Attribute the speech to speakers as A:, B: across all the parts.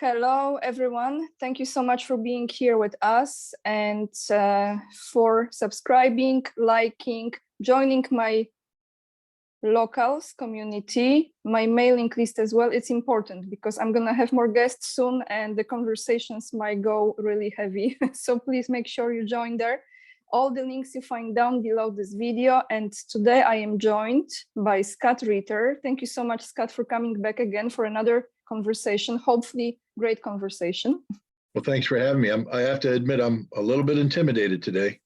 A: Hello, everyone. Thank you so much for being here with us and for subscribing, liking, joining my locals community, my mailing list as well. It's important because I'm going to have more guests soon and the conversations might go really heavy. So please make sure you join there. All the links you find down below this video. And today I am joined by Scott Ritter. Thank you so much, Scott, for coming back again for another conversation, hopefully great conversation.
B: Well, thanks for having me. I have to admit, I'm a little bit intimidated today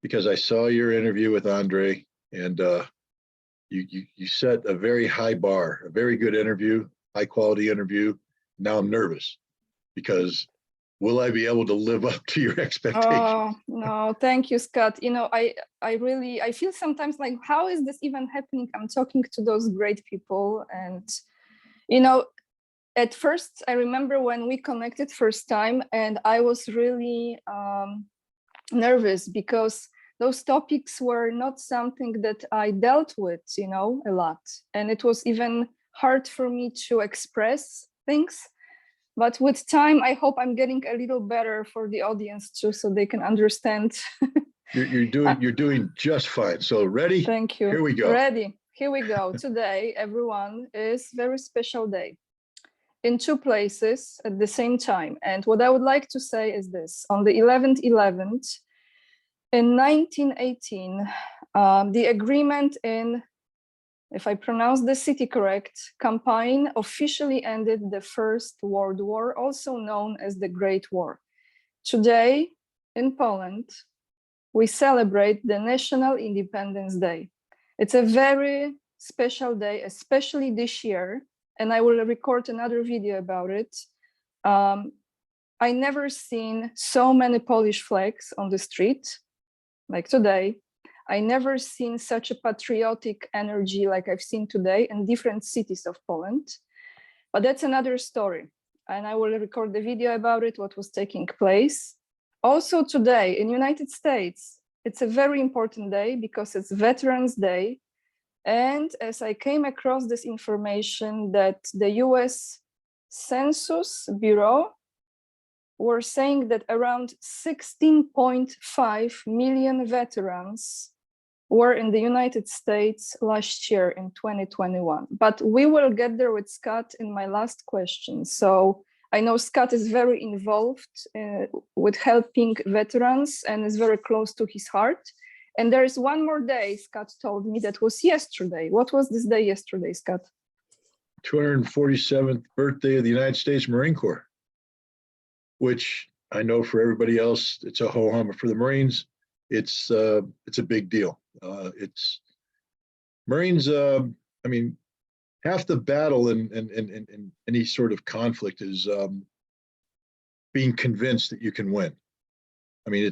B: because I saw your interview with Andre and you set a very high bar, a very good interview, high quality interview. Now I'm nervous because will I be able to live up to your expectations?
A: Oh, no, thank you, Scott. You know, I feel sometimes like, how is this even happening? I'm talking to those great people and, you know, at first, I remember when we connected first time and I was really nervous because those topics were not something that I dealt with, you know, a lot. And it was even hard for me to express things. But with time, I hope I'm getting a little better for the audience too, so they can understand.
B: You're doing just fine. So ready?
A: Thank you.
B: Here we go.
A: Ready. Here we go. Today, everyone, is a very special day in two places at the same time. And what I would like to say is this: on the 11th in 1918, the agreement in, if I pronounce the city correct, Campaign officially ended the First World War, also known as the Great War. Today in Poland, we celebrate the National Independence Day. It's a very special day, especially this year, and I will record another video about it. I never seen so many Polish flags on the street like today. I never seen such a patriotic energy like I've seen today in different cities of Poland. But that's another story. And I will record the video about it, what was taking place. Also today in United States, it's a very important day because it's Veterans Day. And as I came across this information that the US Census Bureau were saying that around 16.5 million veterans were in the United States last year in 2021. But we will get there with Scott in my last question. So I know Scott is very involved with helping veterans and is very close to his heart. And there is one more day, Scott told me, that was yesterday. What was this day yesterday, Scott?
B: 247th birthday of the United States Marine Corps, which I know for everybody else, it's a ho-hum. For the Marines, it's a big deal. It's Marines, I mean, half the battle in any sort of conflict is being convinced that you can win. I mean,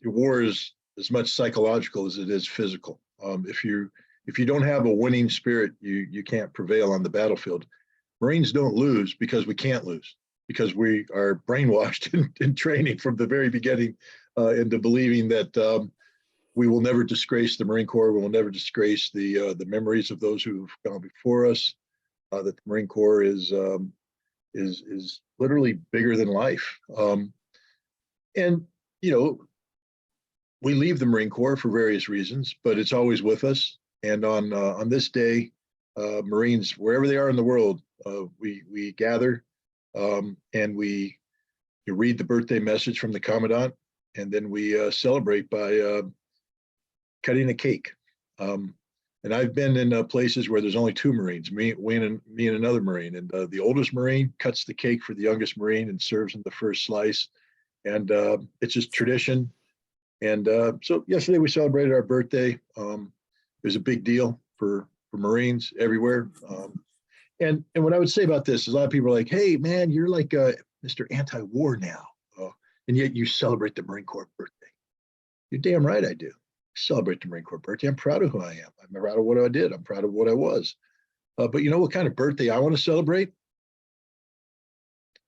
B: war is as much psychological as it is physical. If you don't have a winning spirit, you can't prevail on the battlefield. Marines don't lose because we can't lose, because we are brainwashed in training from the very beginning into believing that we will never disgrace the Marine Corps. We will never disgrace the memories of those who've gone before us. That the Marine Corps is literally bigger than life. And you know, we leave the Marine Corps for various reasons, but it's always with us. And on this day, Marines, wherever they are in the world, we gather and we read the birthday message from the Commandant, and then we celebrate by cutting a cake. And I've been in places where there's only two Marines, me and another Marine, and the oldest Marine cuts the cake for the youngest Marine and serves him the first slice. And it's just tradition. And so yesterday we celebrated our birthday. It was a big deal for Marines everywhere. And what I would say about this is a lot of people are like, hey, man, you're like Mr. Anti-War now. And yet you celebrate the Marine Corps birthday. You're damn right I do. Celebrate the Marine Corps birthday. I'm proud of who I am. I'm proud of what I did. I'm proud of what I was. But you know what kind of birthday I want to celebrate?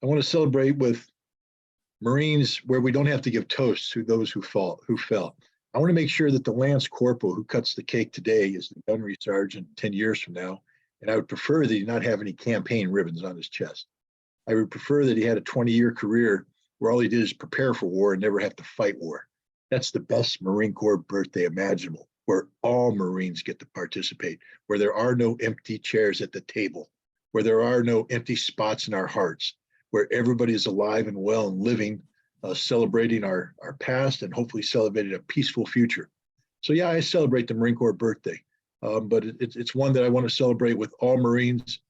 B: I want to celebrate with Marines where we don't have to give toasts to those who fell. I want to make sure that the Lance Corporal who cuts the cake today is the gunnery sergeant 10 years from now. And I would prefer that he not have any campaign ribbons on his chest. I would prefer that he had a 20-year career where all he did is prepare for war and never have to fight war. That's the best Marine Corps birthday imaginable, where all Marines get to participate, where there are no empty chairs at the table, where there are no empty spots in our hearts, where everybody is alive and well and living, celebrating our past and hopefully celebrating a peaceful future. So yeah, I celebrate the Marine Corps birthday, but it's one that I want to celebrate with all Marines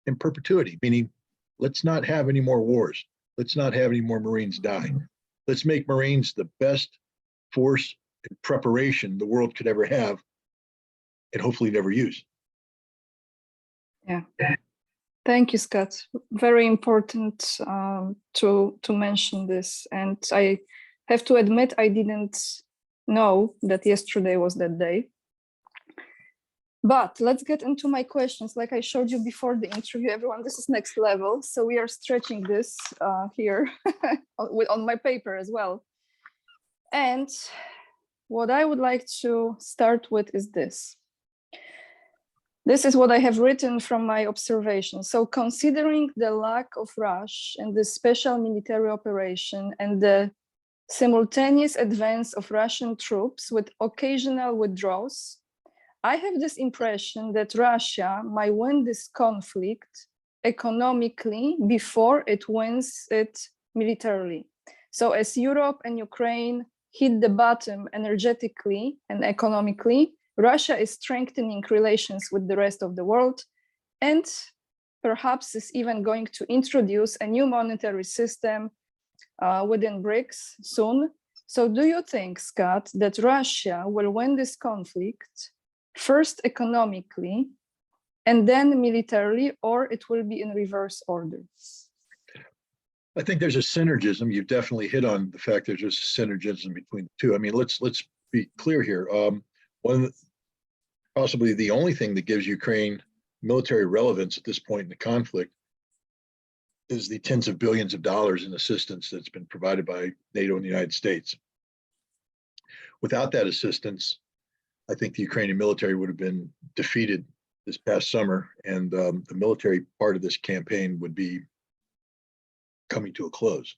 B: in perpetuity, meaning let's not have any more wars. Let's not have any more Marines die. Let's make Marines the best force and preparation the world could ever have and hopefully never use.
A: Yeah. Thank you, Scott. Very important to mention this. And I have to admit, I didn't know that yesterday was that day. But let's get into my questions. Like I showed you before the interview, everyone, this is next level. So we are stretching this here on my paper as well. And what I would like to start with is this. This is what I have written from my observation. So considering the lack of rush in this special military operation and the simultaneous advance of Russian troops with occasional withdrawals, I have this impression that Russia might win this conflict economically before it wins it militarily. So as Europe and Ukraine hit the bottom energetically and economically, Russia is strengthening relations with the rest of the world and perhaps is even going to introduce a new monetary system within BRICS soon. So do you think, Scott, that Russia will win this conflict first economically and then militarily, or it will be in reverse order?
B: I think there's a synergism. You've definitely hit on the fact there's just a synergism between the two. I mean, let's be clear here. Possibly the only thing that gives Ukraine military relevance at this point in the conflict is the tens of billions of dollars in assistance that's been provided by NATO and the United States. Without that assistance, I think the Ukrainian military would have been defeated this past summer, and the military part of this campaign would be coming to a close.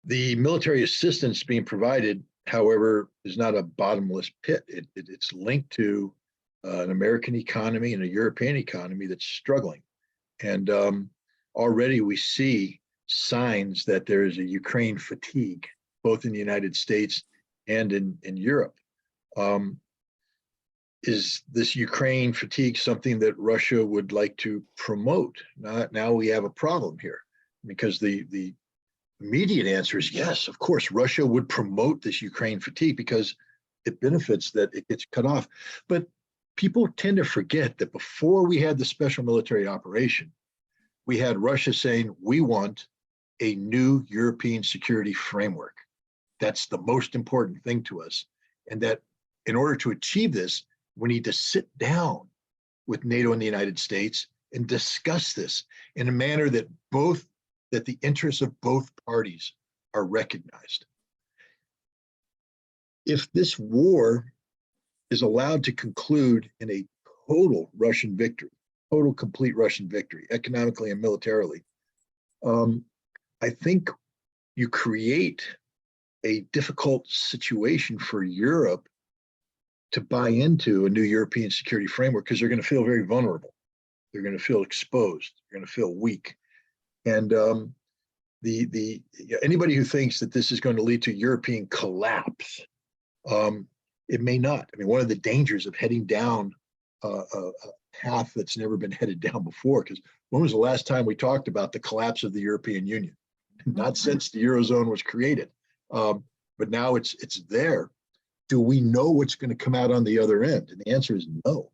B: The military assistance being provided, however, is not a bottomless pit. It's linked to an American economy and a European economy that's struggling. And already we see signs that there is a Ukraine fatigue, both in the United States and in Europe. Is this Ukraine fatigue something that Russia would like to promote? Now we have a problem here, because the immediate answer is yes, of course, Russia would promote this Ukraine fatigue because it benefits that it gets cut off. But people tend to forget that before we had the special military operation, we had Russia saying, we want a new European security framework. That's the most important thing to us. And that in order to achieve this, we need to sit down with NATO and the United States and discuss this in a manner that the interests of both parties are recognized. If this war is allowed to conclude in a total Russian victory, total complete Russian victory, economically and militarily, I think you create a difficult situation for Europe to buy into a new European security framework, because they're going to feel very vulnerable. They're going to feel exposed. They're going to feel weak. And anybody who thinks that this is going to lead to European collapse, it may not. I mean, one of the dangers of heading down a path that's never been headed down before, because when was the last time we talked about the collapse of the European Union? Not since the Eurozone was created. But now it's there. Do we know what's going to come out on the other end? And the answer is no.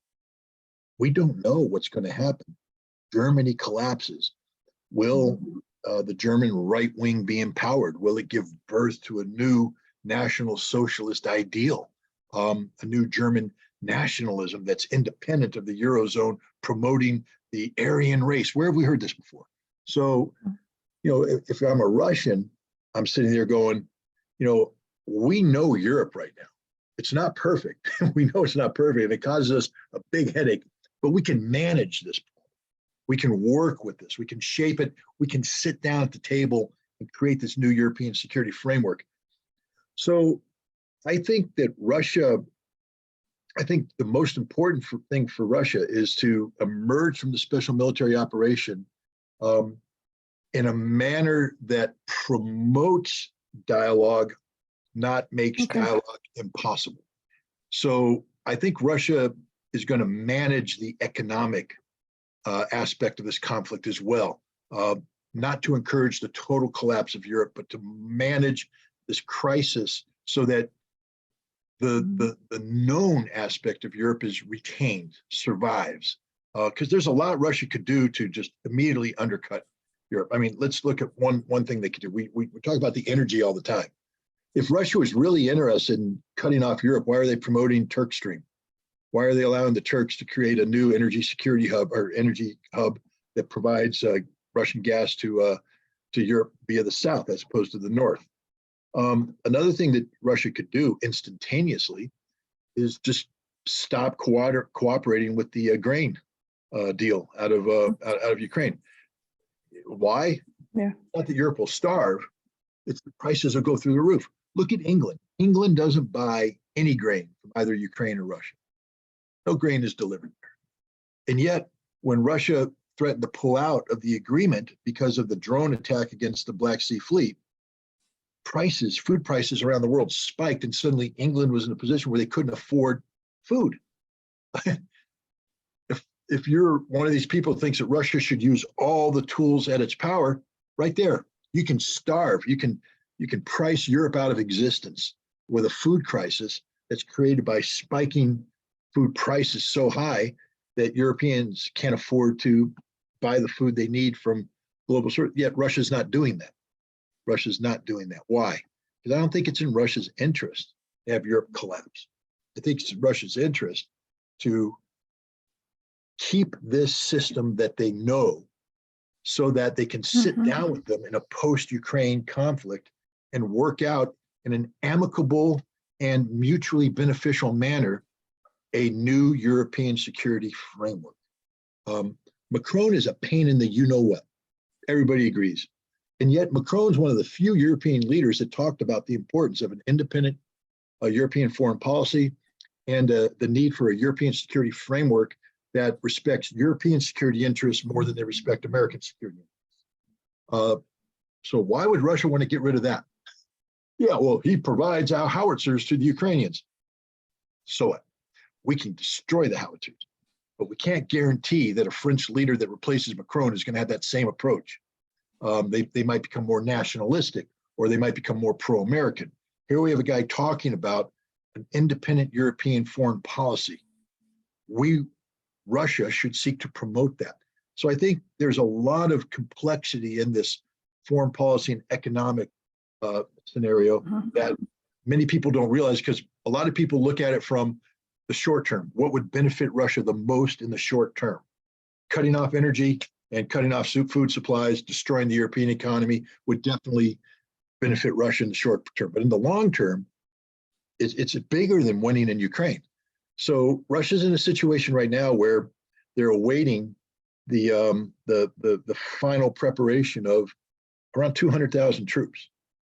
B: We don't know what's going to happen. Germany collapses. Will the German right wing be empowered? Will it give birth to a new national socialist ideal? A new German nationalism that's independent of the Eurozone, promoting the Aryan race. Where have we heard this before? So, if I'm a Russian, I'm sitting there going, we know Europe right now. It's not perfect. We know it's not perfect, and it causes us a big headache, but we can manage this. We can work with this. We can shape it. We can sit down at the table and create this new European security framework. So I think that I think the most important thing for Russia is to emerge from the special military operation in a manner that promotes dialogue, not makes dialogue impossible. So I think Russia is going to manage the economic aspect of this conflict as well, not to encourage the total collapse of Europe, but to manage this crisis so that the known aspect of Europe is retained, survives. Because there's a lot Russia could do to just immediately undercut Europe. I mean, let's look at one thing they could do. We talk about the energy all the time. If Russia was really interested in cutting off Europe, why are they promoting Turk Stream? Why are they allowing the Turks to create a new energy security hub or energy hub that provides Russian gas to Europe via the south as opposed to the north? Another thing that Russia could do instantaneously is just stop cooperating with the grain deal out of Ukraine. Why?
A: Yeah.
B: Not that Europe will starve. It's the prices will go through the roof. Look at England. England doesn't buy any grain from either Ukraine or Russia. No grain is delivered there. And yet, when Russia threatened to pull out of the agreement because of the drone attack against the Black Sea Fleet, food prices around the world spiked, and suddenly England was in a position where they couldn't afford food. If you're one of these people who thinks that Russia should use all the tools at its power, right there, you can starve. You can price Europe out of existence with a food crisis that's created by spiking food prices so high that Europeans can't afford to buy the food they need from global sources. Yet Russia's not doing that. Russia's not doing that. Why? Because I don't think it's in Russia's interest to have Europe collapse. I think it's in Russia's interest to keep this system that they know so that they can sit down with them in a post-Ukraine conflict and work out in an amicable and mutually beneficial manner a new European security framework. Macron is a pain in the you-know-what. Everybody agrees. And yet Macron's one of the few European leaders that talked about the importance of an independent European foreign policy and the need for a European security framework that respects European security interests more than they respect American security interests. So why would Russia want to get rid of that? Yeah, well, he provides our howitzers to the Ukrainians. So what? We can destroy the howitzers, but we can't guarantee that a French leader that replaces Macron is going to have that same approach. They might become more nationalistic, or they might become more pro-American. Here we have a guy talking about an independent European foreign policy. Russia should seek to promote that. So I think there's a lot of complexity in this foreign policy and economic scenario that many people don't realize, because a lot of people look at it from the short term. What would benefit Russia the most in the short term? Cutting off energy and cutting off food supplies, destroying the European economy would definitely benefit Russia in the short term. But in the long term, it's bigger than winning in Ukraine. So Russia's in a situation right now where they're awaiting the final preparation of around 200,000 troops.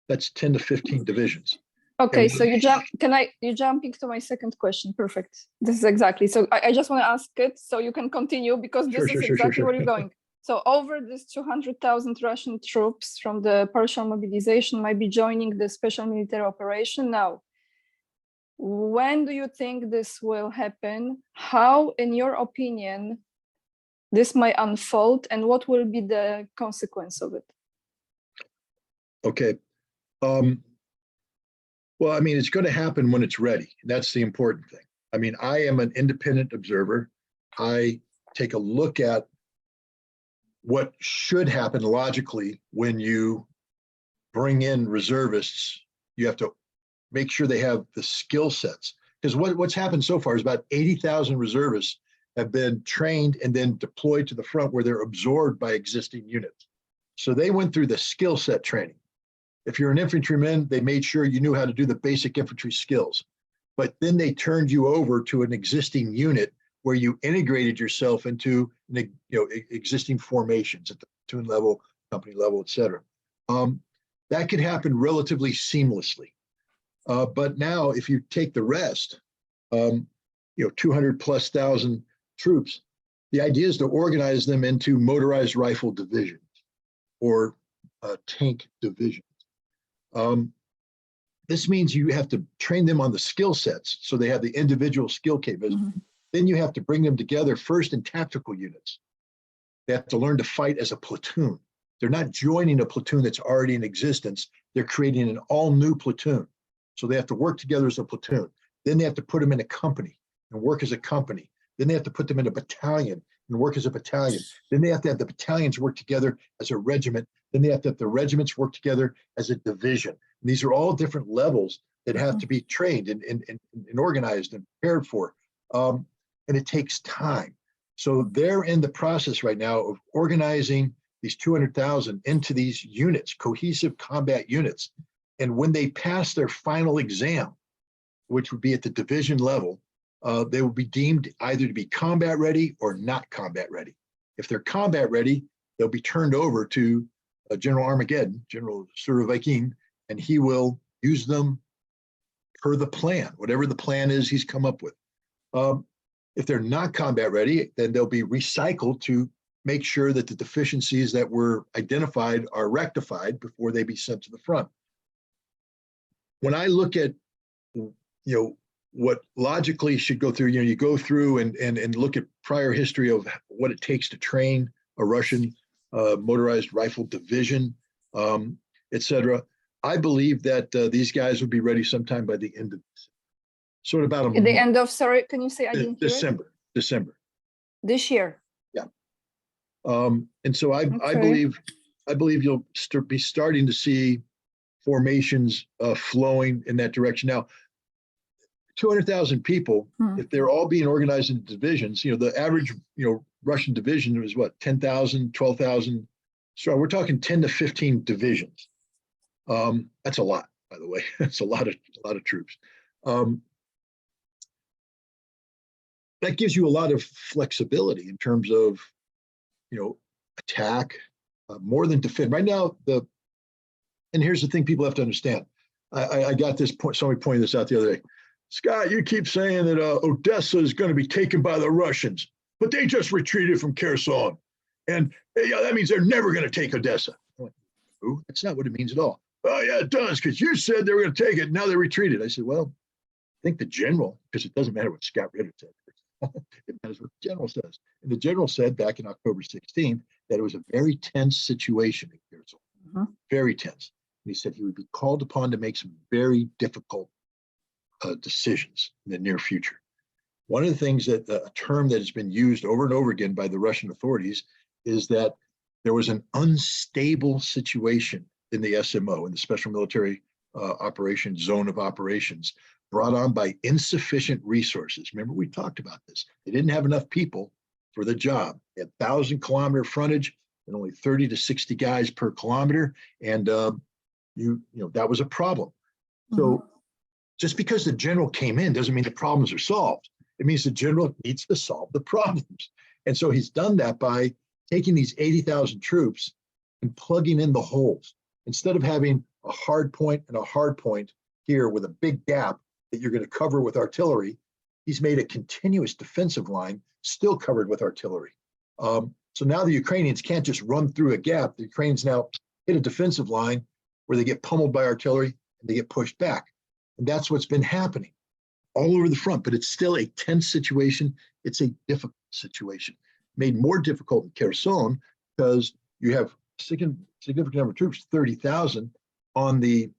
B: That's 10 to 15 divisions.
A: Okay, so you jumping to my second question. Perfect. This is exactly. So I just want to ask it so you can continue, because this is exactly where you're going. So over this 200,000 Russian troops from the partial mobilization might be joining the special military operation now. When do you think this will happen? How, in your opinion, this might unfold, and what will be the consequence of it?
B: Okay. Well, I mean, it's going to happen when it's ready. That's the important thing. I mean, I am an independent observer. I take a look at what should happen logically when you bring in reservists. You have to make sure they have the skill sets. Because what's happened so far is about 80,000 reservists have been trained and then deployed to the front where they're absorbed by existing units. So they went through the skill set training. If you're an infantryman, they made sure you knew how to do the basic infantry skills. But then they turned you over to an existing unit where you integrated yourself into existing formations at the platoon level, company level, et cetera. That could happen relatively seamlessly. But now if you take the rest, 200,000+ troops, the idea is to organize them into motorized rifle divisions or tank divisions. This means you have to train them on the skill sets so they have the individual skill capabilities. Mm-hmm. Then you have to bring them together first in tactical units. They have to learn to fight as a platoon. They're not joining a platoon that's already in existence. They're creating an all new platoon. So they have to work together as a platoon. Then they have to put them in a company and work as a company. Then they have to put them in a battalion and work as a battalion. Then they have to have the battalions work together as a regiment. Then they have to have the regiments work together as a division. And these are all different levels that have to be trained and organized and prepared for. And it takes time. So they're in the process right now of organizing these 200,000 into these units, cohesive combat units. And when they pass their final exam, which would be at the division level, they will be deemed either to be combat ready or not combat ready. If they're combat ready, they'll be turned over to General Armageddon, General Surovikin, and he will use them per the plan, whatever the plan is he's come up with. If they're not combat ready, then they'll be recycled to make sure that the deficiencies that were identified are rectified before they be sent to the front. When I look at, what logically should go through, you go through and look at prior history of what it takes to train a Russian motorized rifle division, et cetera. I believe that these guys will be ready sometime by the end of this. Sort of about a month.
A: The end of, sorry, can you say I didn't hear
B: December.
A: This year.
B: Yeah. And so I believe you'll be starting to see formations flowing in that direction. Now, 200,000 people, if they're all being organized into divisions, the average, Russian division was what, 10,000, 12,000. So we're talking 10 to 15 divisions. That's a lot, by the way. That's a lot of troops. That gives you a lot of flexibility in terms of, attack, more than defend. Right now, and here's the thing people have to understand. I got this point, somebody pointed this out the other day. Scott, you keep saying that Odessa is going to be taken by the Russians, but they just retreated from Kherson. And that means they're never going to take Odessa. I'm like, ooh, that's not what it means at all. Oh, yeah, it does, because you said they were going to take it. Now they retreated. I said, well, I think the general, because it doesn't matter what Scott Ritter said. It matters what the general says. And the general said back in October 16th that it was a very tense situation in Kherson, very tense. And he said he would be called upon to make some very difficult decisions in the near future. One of the things that a term that has been used over and over again by the Russian authorities is that there was an unstable situation in the SMO, in the Special Military Operations Zone of Operations, brought on by insufficient resources. Remember, we talked about this. They didn't have enough people for the job. They had 1,000-kilometer frontage and only 30 to 60 guys per kilometer, and that was a problem. So just because the general came in doesn't mean the problems are solved. It means the general needs to solve the problems. And so he's done that by taking these 80,000 troops and plugging in the holes. Instead of having a hard point and a hard point here with a big gap that you're going to cover with artillery, he's made a continuous defensive line still covered with artillery. So now the Ukrainians can't just run through a gap. The Ukrainians now hit a defensive line where they get pummeled by artillery and they get pushed back. And that's what's been happening all over the front, but it's still a tense situation. It's a difficult situation, made more difficult in Kherson because you have significant number of troops, 30,000 on the,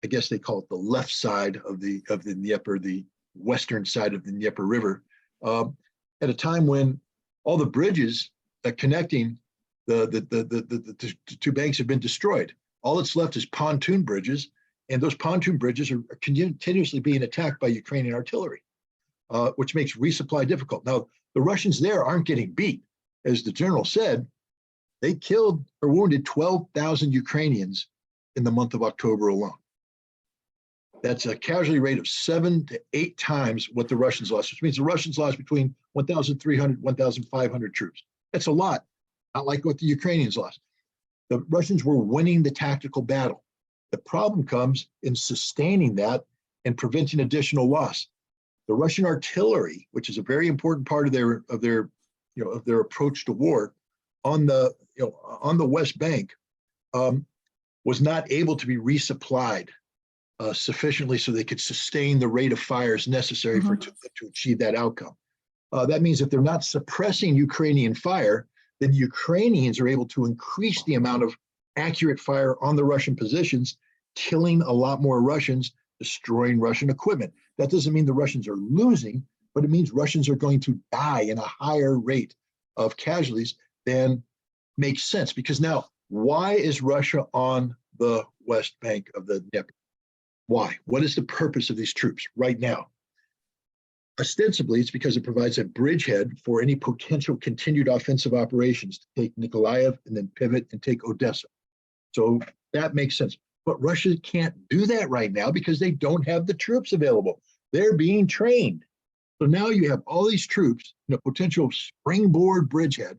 B: I guess they call it the left side of the Dnieper, the western side of the Dnieper River, at a time when all the bridges connecting the two banks have been destroyed. All that's left is pontoon bridges, and those pontoon bridges are continuously being attacked by Ukrainian artillery, which makes resupply difficult. Now, the Russians there aren't getting beat. As the general said, they killed or wounded 12,000 Ukrainians in the month of October alone. That's a casualty rate of 7 to 8 times what the Russians lost, which means the Russians lost between 1,300, 1,500 troops. That's a lot, not like what the Ukrainians lost. The Russians were winning the tactical battle. The problem comes in sustaining that and preventing additional loss. The Russian artillery, which is a very important part of their approach to war, on the West Bank, was not able to be resupplied sufficiently so they could sustain the rate of fires necessary to achieve that outcome. That means if they're not suppressing Ukrainian fire, then the Ukrainians are able to increase the amount of accurate fire on the Russian positions, killing a lot more Russians, destroying Russian equipment. That doesn't mean the Russians are losing, but it means Russians are going to die in a higher rate of casualties than makes sense. Because now, why is Russia on the West Bank of the Dnieper? Why? What is the purpose of these troops right now? Ostensibly, it's because it provides a bridgehead for any potential continued offensive operations to take Nikolaev and then pivot and take Odessa. So that makes sense. But Russia can't do that right now because they don't have the troops available. They're being trained. So now you have all these troops in a potential springboard bridgehead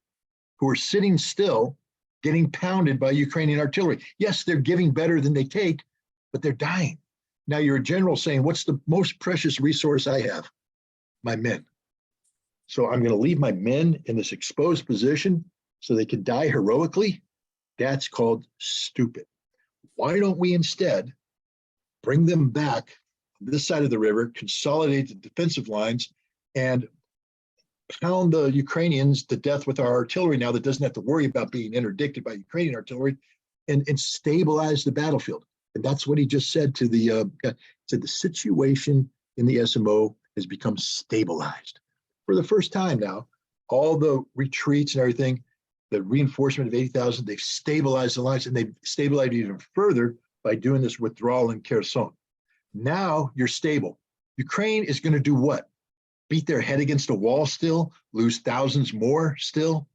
B: who are sitting still, getting pounded by Ukrainian artillery. Yes, they're giving better than they take, but they're dying. Now you're a general saying, what's the most precious resource I have? My men. So I'm going to leave my men in this exposed position so they can die heroically? That's called stupid. Why don't we instead bring them back on this side of the river, consolidate the defensive lines, and pound the Ukrainians to death with our artillery now that doesn't have to worry about being interdicted by Ukrainian artillery, and stabilize the battlefield. And that's what he just said to the said the situation in the SMO has become stabilized. For the first time now, all the retreats and everything, the reinforcement of 80,000, they've stabilized the lines, and they've stabilized even further by doing this withdrawal in Kherson. Now you're stable. Ukraine is going to do what? Beat their head against a wall still? Lose thousands more still?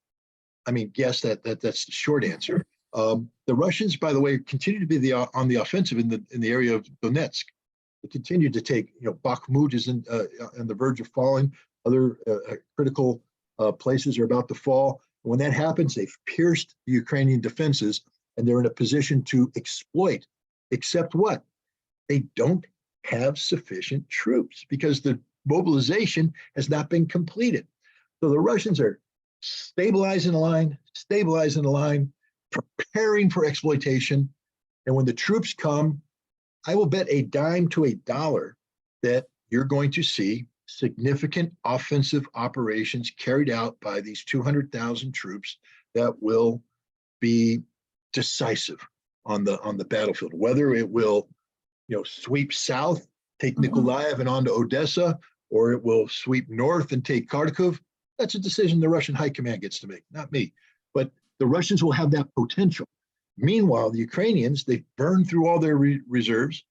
B: I mean, yes, that's the short answer. The Russians, by the way, continue to be on the offensive in the area of Donetsk. They continue to take, Bakhmut is on the verge of falling. Other critical places are about to fall. When that happens, they've pierced the Ukrainian defenses, and they're in a position to exploit. Except what? They don't have sufficient troops because the mobilization has not been completed. So the Russians are stabilizing the line, preparing for exploitation. And when the troops come, I will bet a dime to a dollar that you're going to see significant offensive operations carried out by these 200,000 troops that will be decisive on the battlefield. Whether it will, sweep south, take Nikolaev and on to Odessa, or it will sweep north and take Kharkov, that's a decision the Russian high command gets to make, not me. But the Russians will have that potential. Meanwhile, the Ukrainians, they've burned through all their reserves.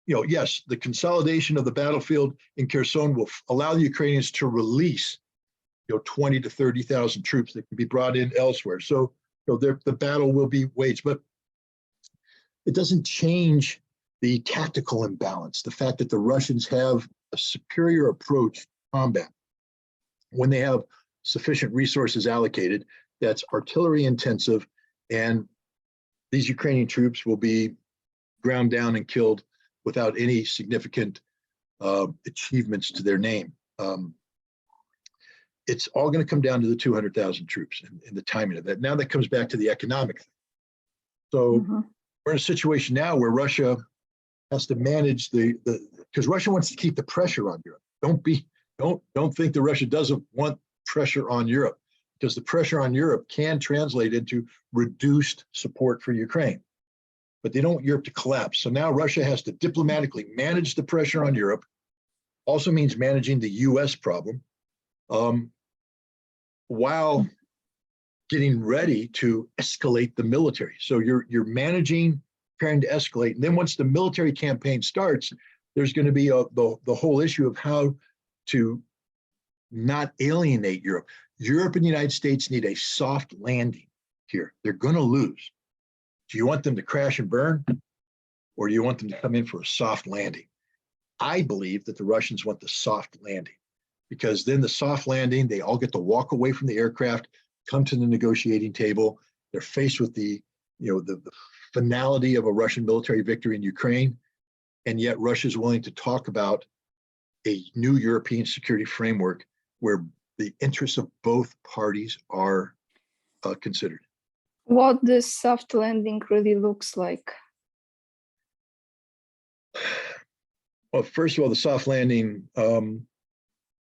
B: Yes, the consolidation of the battlefield in Kherson will allow the Ukrainians to release, 20 to 30,000 troops that can be brought in elsewhere. So, the battle will be waged, but it doesn't change the tactical imbalance. The fact that the Russians have a superior approach to combat when they have sufficient resources allocated, that's artillery intensive, and these Ukrainian troops will be ground down and killed without any significant achievements to their name. It's all going to come down to the 200,000 troops and the timing of that. Now that comes back to the economic thing. So we're in a situation now where Russia has to manage because Russia wants to keep the pressure on Europe. Don't think that Russia doesn't want pressure on Europe, because the pressure on Europe can translate into reduced support for Ukraine. But they don't want Europe to collapse. So now Russia has to diplomatically manage the pressure on Europe, also means managing the US problem, while getting ready to escalate the military. So you're managing, preparing to escalate. And then once the military campaign starts, there's going to be the whole issue of how to not alienate Europe. Europe and the United States need a soft landing here. They're going to lose. Do you want them to crash and burn? or do you want them to come in for a soft landing? I believe that the Russians want the soft landing, because then the soft landing, they all get to walk away from the aircraft, come to the negotiating table. They're faced with the finality of a Russian military victory in Ukraine, and yet Russia is willing to talk about a new European security framework where the interests of both parties are considered.
A: What this soft landing really looks like?
B: Well, first of all, the soft landing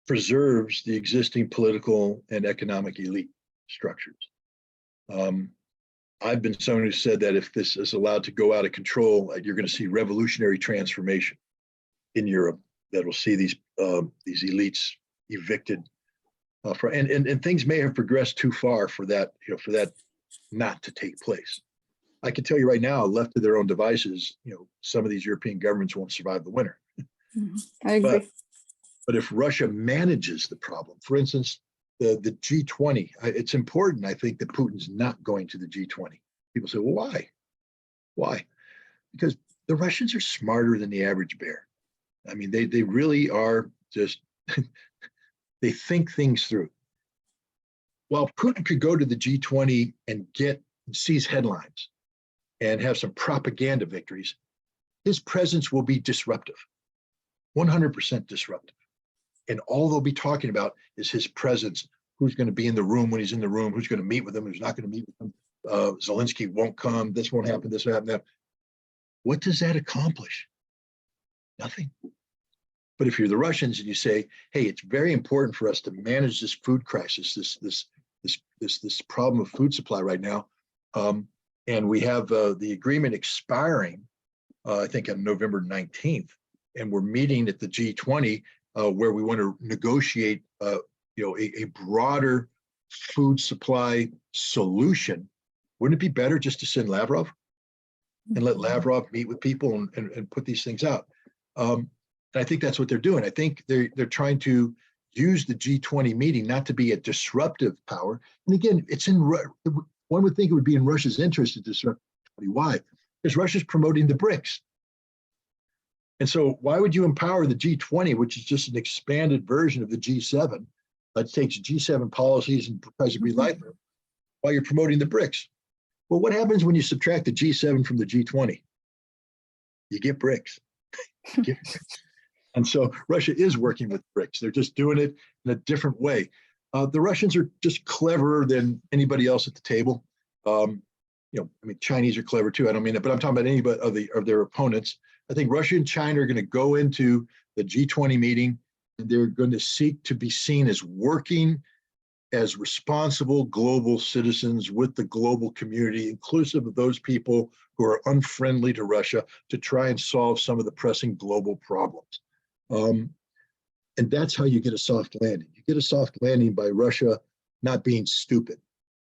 B: preserves the existing political and economic elite structures. I've been someone who said that if this is allowed to go out of control, you're going to see revolutionary transformation in Europe that will see these elites evicted. And things may have progressed too far for that, for that not to take place. I can tell you right now, left to their own devices, some of these European governments won't survive the winter.
A: I agree.
B: But if Russia manages the problem, for instance, the G20, it's important, I think, that Putin's not going to the G20. People say, well, why? Why? Because the Russians are smarter than the average bear. I mean, they really are just, they think things through. While Putin could go to the G20 and seize headlines and have some propaganda victories, his presence will be disruptive, 100% disruptive. And all they'll be talking about is his presence, who's going to be in the room when he's in the room, who's going to meet with him, who's not going to meet with him. Zelensky won't come, this won't happen, this will happen, that. What does that accomplish? Nothing. But if you're the Russians and you say, hey, it's very important for us to manage this food crisis, this problem of food supply right now, and we have the agreement expiring, I think on November 19th, and we're meeting at the G20 where we want to negotiate, a broader food supply solution. Wouldn't it be better just to send Lavrov and let Lavrov meet with people and put these things out? And I think that's what they're doing. I think they're trying to use the G20 meeting not to be a disruptive power. And again, one would think it would be in Russia's interest to disrupt. Why? Because Russia's promoting the BRICS. And so why would you empower the G20, which is just an expanded version of the G7, that takes G7 policies and tries to relight them, while you're promoting the BRICS? Well, what happens when you subtract the G7 from the G20? You get BRICS. And so Russia is working with BRICS. They're just doing it in a different way. The Russians are just cleverer than anybody else at the table. Chinese are clever too. I don't mean it, but I'm talking about anybody of their opponents. I think Russia and China are going to go into the G20 meeting, and they're going to seek to be seen as working as responsible global citizens with the global community, inclusive of those people who are unfriendly to Russia, to try and solve some of the pressing global problems. And that's how you get a soft landing. You get a soft landing by Russia not being stupid,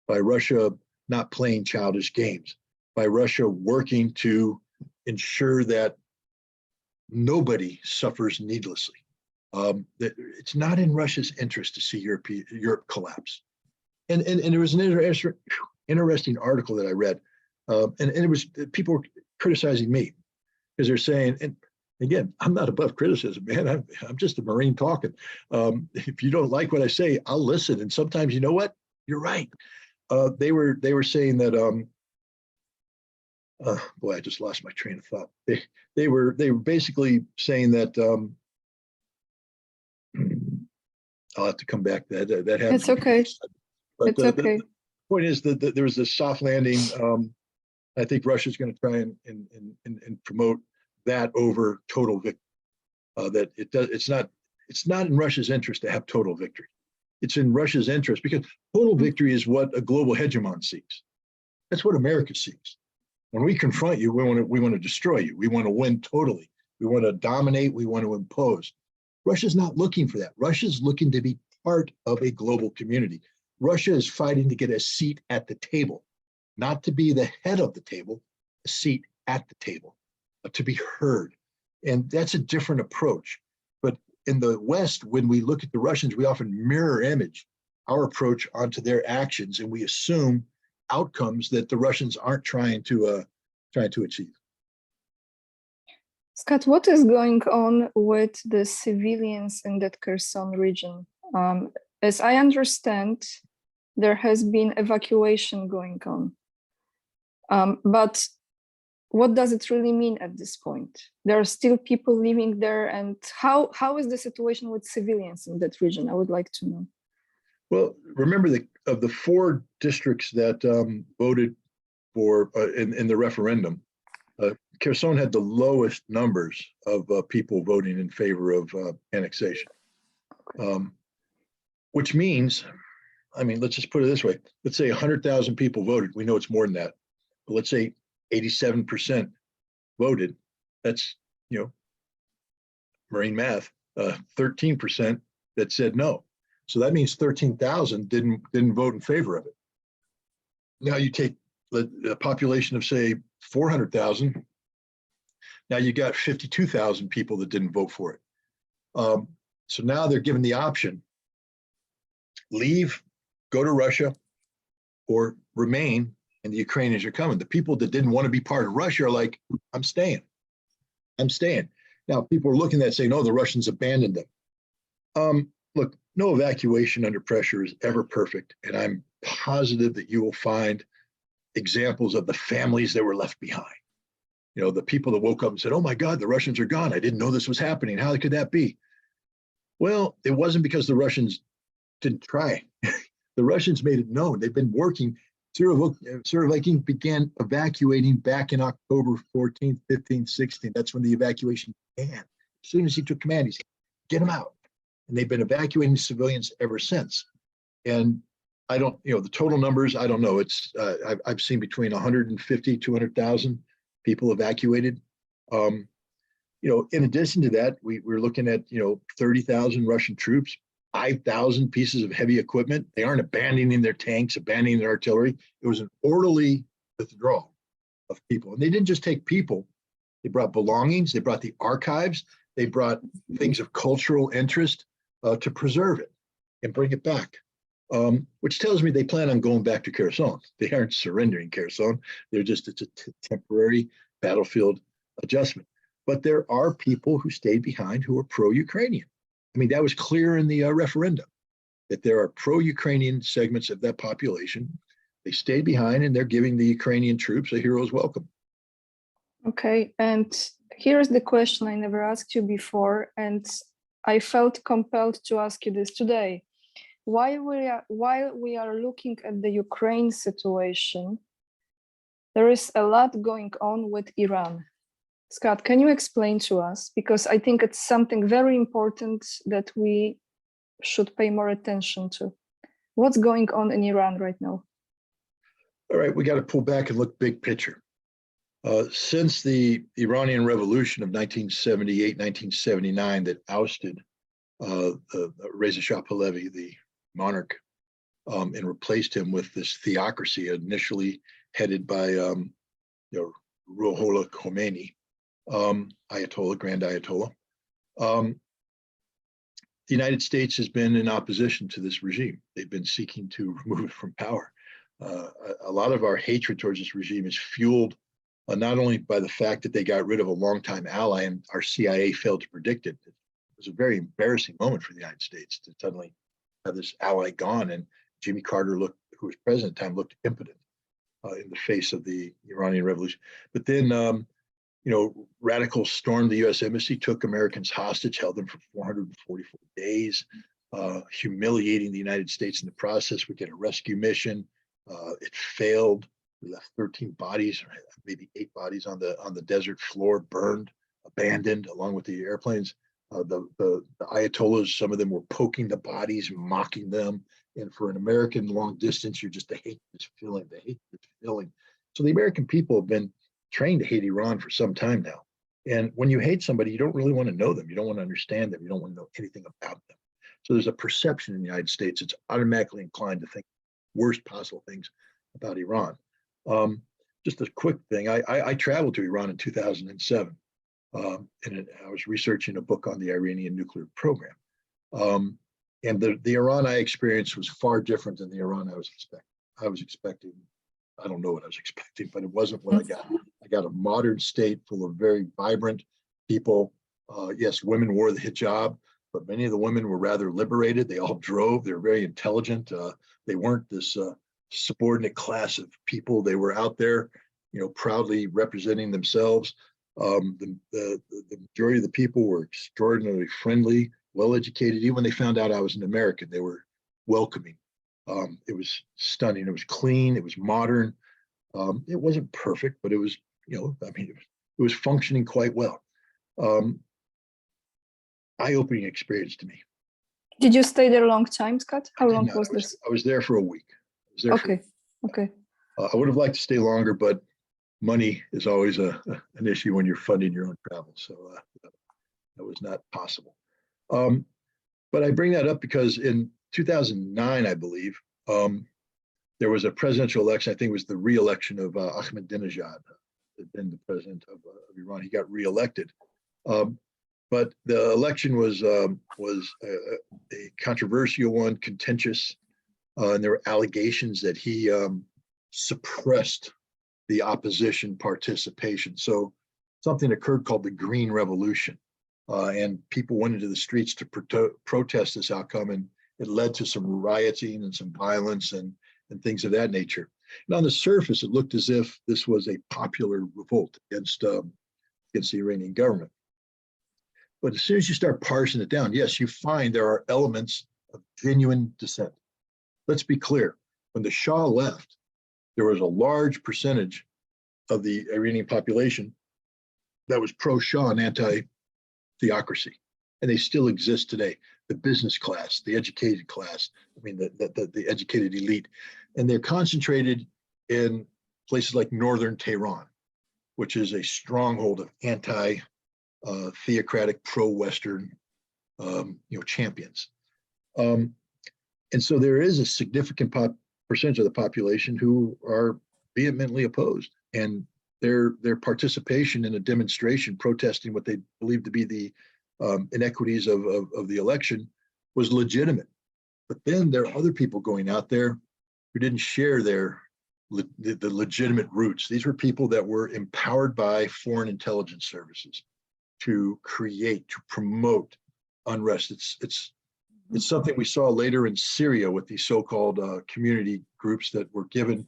B: by Russia not playing childish games, by Russia working to ensure that nobody suffers needlessly. That it's not in Russia's interest to see Europe collapse. And there was an interesting article that I read, and it was people were criticizing me because they're saying, and again, I'm not above criticism, man. I'm just a Marine talking. If you don't like what I say, I'll listen. And sometimes, you know what? You're right. They were saying that. Boy, I just lost my train of thought. They were basically saying that. I'll have to come back. That happens.
A: It's okay.
B: But
A: it's okay.
B: The point is that there was this soft landing. I think Russia's going to try and promote that over total victory. That it's not in Russia's interest to have total victory. It's in Russia's interest because total victory is what a global hegemon seeks. That's what America seeks. When we confront you, we want to destroy you. We want to win totally. We want to dominate. We want to impose. Russia's not looking for that. Russia's looking to be part of a global community. Russia is fighting to get a seat at the table, not to be the head of the table, a seat at the table, to be heard. And that's a different approach. But in the West, when we look at the Russians, we often mirror image our approach onto their actions, and we assume outcomes that the Russians aren't trying to achieve.
A: Scott, what is going on with the civilians in that Kherson region? As I understand, there has been evacuation going on. But what does it really mean at this point? There are still people living there, and how is the situation with civilians in that region? I would like to know.
B: Well, remember that of the 4 districts that voted for in the referendum, Kherson had the lowest numbers of people voting in favor of annexation, which means, I mean, let's just put it this way. Let's say 100,000 people voted. We know it's more than that. But let's say 87% voted. That's, you know, marine math, 13% that said no. So that means 13,000 didn't vote in favor of it. Now you take a population of, say, 400,000. Now you got 52,000 people that didn't vote for it. So now they're given the option: leave, go to Russia, or remain, and the Ukrainians are coming. The people that didn't want to be part of Russia are like, I'm staying. I'm staying. Now people are looking at that saying, no, the Russians abandoned them. Look, no evacuation under pressure is ever perfect. And I'm positive that you will find examples of the families that were left behind. You know, the people that woke up and said, oh my God, the Russians are gone. I didn't know this was happening. How could that be? Well, it wasn't because the Russians didn't try. The Russians made it known. They've been working. Viking began evacuating back in October 14th, 15th, 16th. That's when the evacuation began. As soon as he took command, he said, get them out. And they've been evacuating civilians ever since. And I don't, you know, the total numbers, I don't know. It's, I've seen between 150, 200,000 people evacuated. You know, in addition to that, we're looking at, you know, 30,000 Russian troops, 5,000 pieces of heavy equipment. They aren't abandoning their tanks, abandoning their artillery. It was an orderly withdrawal of people. And they didn't just take people. They brought belongings. They brought the archives. They brought things of cultural interest to preserve it and bring it back, which tells me they plan on going back to Kherson. They aren't surrendering Kherson. They're just, it's a temporary battlefield adjustment. But there are people who stayed behind who are pro-Ukrainian. I mean, that was clear in the referendum, that there are pro-Ukrainian segments of that population. They stayed behind and they're giving the Ukrainian troops a hero's welcome.
A: Okay, and here's the question I never asked you before, and I felt compelled to ask you this today. While we are looking at the Ukraine situation, there is a lot going on with Iran. Scott, can you explain to us? Because I think it's something very important that we should pay more attention to. What's going on in Iran right now?
B: All right, we got to pull back and look big picture. Since the Iranian Revolution of 1978, 1979 that ousted Reza Shah Pahlavi, the monarch, and replaced him with this theocracy initially headed by Ruhollah Khomeini, Ayatollah, Grand Ayatollah. The United States has been in opposition to this regime. They've been seeking to remove it from power. A lot of our hatred towards this regime is fueled not only by the fact that they got rid of a longtime ally and our CIA failed to predict it. It was a very embarrassing moment for the United States to suddenly have this ally gone, and Jimmy Carter, who was president at the time, looked impotent in the face of the Iranian Revolution. But then, you know, radicals stormed the U.S. Embassy, took Americans hostage, held them for 444 days, humiliating the United States in the process. We did a rescue mission. It failed. We left 13 bodies, maybe 8 bodies on the desert floor, burned, abandoned, along with the airplanes. The Ayatollahs, some of them were poking the bodies, mocking them. And for an American long distance, you're just, the hate is feeling, the hate is feeling. So the American people have been trained to hate Iran for some time now. And when you hate somebody, you don't really want to know them. You don't want to understand them. You don't want to know anything about them. So there's a perception in the United States that's automatically inclined to think worst possible things about Iran. Just a quick thing, I traveled to Iran in 2007, and I was researching a book on the Iranian nuclear program. And the Iran I experienced was far different than the Iran I was expecting. I don't know what I was expecting, but it wasn't what I got. I got a modern state full of very vibrant, people. Yes, women wore the hijab, but many of the women were rather liberated. They all drove. They were very intelligent. They weren't this subordinate class of people. They were out there, proudly representing themselves. The majority of the people were extraordinarily friendly, well-educated. Even when they found out I was an American, they were welcoming. It was stunning. It was clean. It was modern. It wasn't perfect, but it was, it was functioning quite well. Eye-opening experience to me.
A: Did you stay there a long time, Scott? How long was this?
B: I was there for a week.
A: Okay.
B: I would have liked to stay longer, but money is always an issue when you're funding your own travel. So that was not possible. But I bring that up because in 2009, I believe, there was a presidential election. I think it was the re-election of Ahmadinejad, then the president of Iran. He got re-elected. But the election was a controversial one, contentious, and there were allegations that he suppressed the opposition participation. So something occurred called the Green Revolution, and people went into the streets to protest this outcome, and it led to some rioting and some violence and things of that nature. And on the surface, it looked as if this was a popular revolt against the Iranian government. But as soon as you start parsing it down, yes, you find there are elements of genuine dissent. Let's be clear, when the Shah left, there was a large percentage of the Iranian population that was pro-Shah and anti-theocracy, and they still exist today. The business class, the educated class, the educated elite, and they're concentrated in places like northern Tehran, which is a stronghold of anti-theocratic, pro-Western, champions. And so there is a significant percentage of the population who are vehemently opposed, and their participation in a demonstration protesting what they believe to be the inequities of the election was legitimate. But then there are other people going out there who didn't share the legitimate roots. These were people that were empowered by foreign intelligence services to create, to promote unrest. It's something we saw later in Syria with these so-called community groups that were given,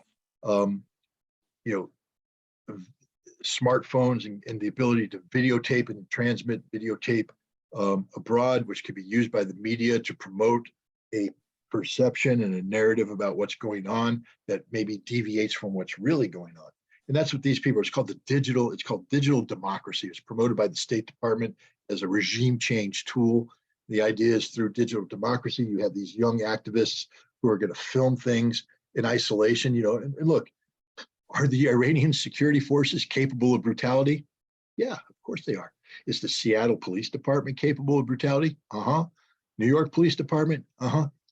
B: smartphones and the ability to videotape and transmit videotape abroad, which could be used by the media to promote a perception and a narrative about what's going on that maybe deviates from what's really going on. And that's what these people, it's called digital democracy. It's promoted by the State Department as a regime change tool. The idea is through digital democracy, you have these young activists who are going to film things in isolation, and look, are the Iranian security forces capable of brutality? Yeah, of course they are. Is the Seattle Police Department capable of brutality? New York Police Department?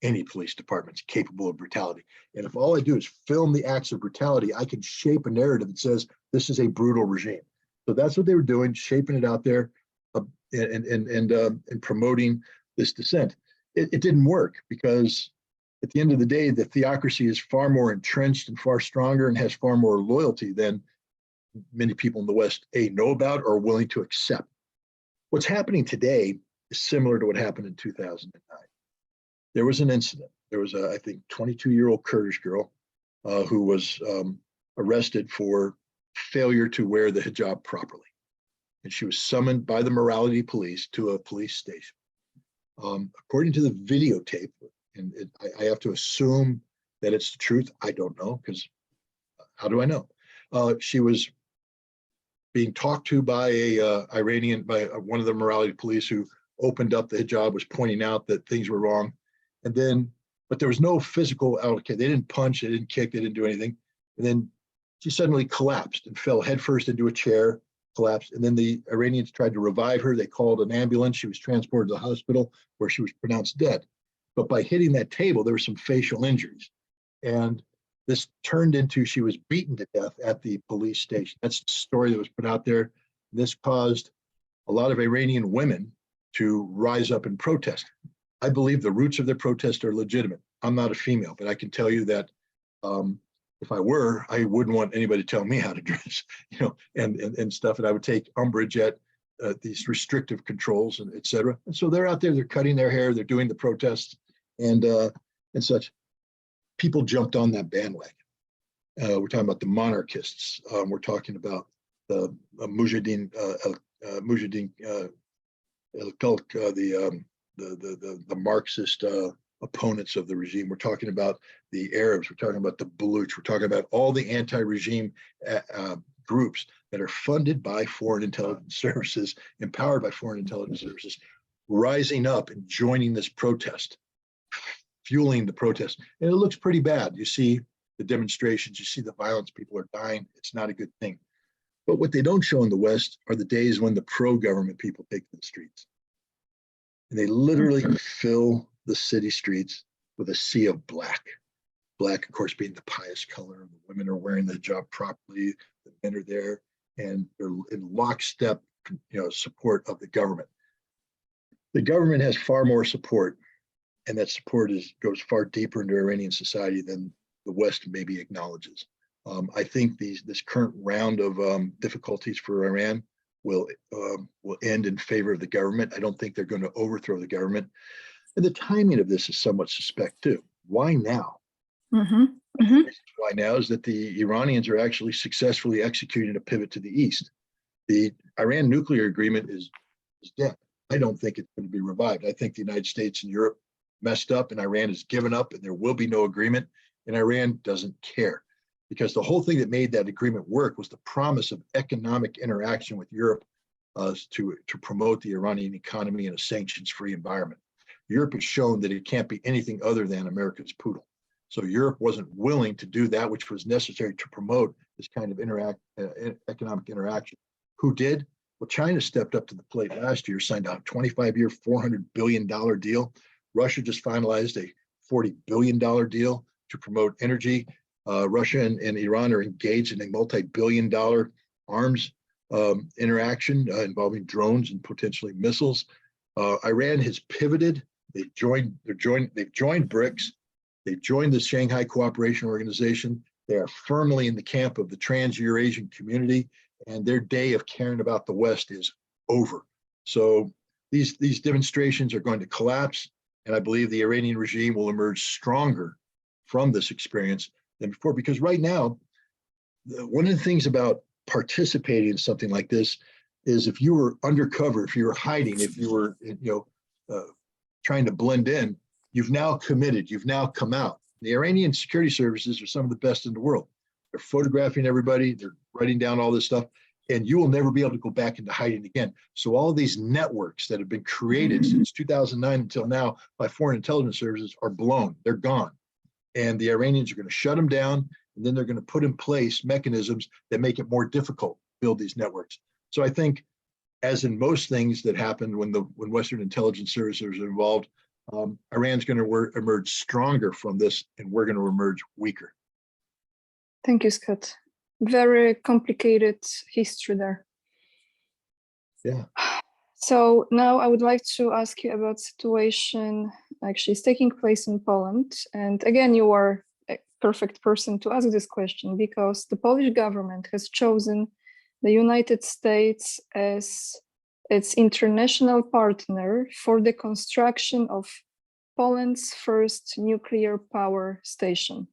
B: Any police department's capable of brutality. And if all I do is film the acts of brutality, I can shape a narrative that says this is a brutal regime. So that's what they were doing, shaping it out there and promoting this dissent. It didn't work because at the end of the day, the theocracy is far more entrenched and far stronger and has far more loyalty than many people in the West know about or are willing to accept. What's happening today is similar to what happened in 2009. There was an incident. There was I think, 22-year-old Kurdish girl who was arrested for failure to wear the hijab properly. And she was summoned by the morality police to a police station. According to the videotape, and I have to assume that it's the truth. I don't know, because how do I know? She was being talked to by one of the morality police who opened up the hijab, was pointing out that things were wrong. And then, but there was no physical outcome. They didn't punch, they didn't kick, they didn't do anything. And then she suddenly collapsed and fell headfirst into a chair, collapsed. And then the Iranians tried to revive her. They called an ambulance. She was transported to the hospital where she was pronounced dead. But by hitting that table, there were some facial injuries. And this turned into, she was beaten to death at the police station. That's the story that was put out there. This caused a lot of Iranian women to rise up and protest. I believe the roots of their protest are legitimate. I'm not a female, but I can tell you that if I were, I wouldn't want anybody to tell me how to dress, and stuff. And I would take umbrage at these restrictive controls and et cetera. And so they're out there, they're cutting their hair, they're doing the protests and such. People jumped on that bandwagon. We're talking about the monarchists. We're talking about the Mujahideen al-Khalq, the Marxist opponents of the regime. We're talking about the Arabs. We're talking about the Baluch. We're talking about all the anti-regime groups that are funded by foreign intelligence services, empowered by foreign intelligence services, rising up and joining this protest, fueling the protest. And it looks pretty bad. You see the demonstrations, you see the violence, people are dying. It's not a good thing. But what they don't show in the West are the days when the pro-government people take to the streets. And they literally fill the city streets with a sea of black. Black, of course, being the pious color. The women are wearing the hijab properly. The men are there, and they're in lockstep, support of the government. The government has far more support, and that support goes far deeper into Iranian society than the West maybe acknowledges. I think this current round of difficulties for Iran will end in favor of the government. I don't think they're going to overthrow the government. And the timing of this is somewhat suspect too. Why now? Why now is that the Iranians are actually successfully executing a pivot to the east. The Iran nuclear agreement is dead. I don't think it's going to be revived. I think the United States and Europe messed up and Iran has given up and there will be no agreement, and Iran doesn't care. Because the whole thing that made that agreement work was the promise of economic interaction with Europe to promote the Iranian economy in a sanctions-free environment. Europe has shown that it can't be anything other than America's poodle. So Europe wasn't willing to do that which was necessary to promote this kind of economic interaction. Who did? Well, China stepped up to the plate last year, signed a 25-year, $400 billion deal. Russia just finalized a $40 billion deal to promote energy. Russia and Iran are engaged in a multi-billion-dollar arms interaction involving drones and potentially missiles. Iran has pivoted. They've joined BRICS. They've joined the Shanghai Cooperation Organization. They are firmly in the camp of the Trans-Eurasian community, and their day of caring about the West is over. So these demonstrations are going to collapse, and I believe the Iranian regime will emerge stronger from this experience than before. Because right now, one of the things about participating in something like this is if you were undercover, if you were hiding, if you were trying to blend in, you've now committed, you've now come out. The Iranian security services are some of the best in the world. They're photographing everybody, they're writing down all this stuff, and you will never be able to go back into hiding again. So all of these networks that have been created since 2009 until now by foreign intelligence services are blown, they're gone. And the Iranians are going to shut them down, and then they're going to put in place mechanisms that make it more difficult to build these networks. So I think, as in most things that happened when Western intelligence services are involved, Iran's going to emerge stronger from this, and we're going to emerge weaker.
A: Thank you, Scott. Very complicated history there.
B: Yeah.
A: So now I would like to ask you about situation actually is taking place in Poland. And again, you are a perfect person to ask this question because the Polish government has chosen the United States as its international partner for the construction of Poland's first nuclear power station.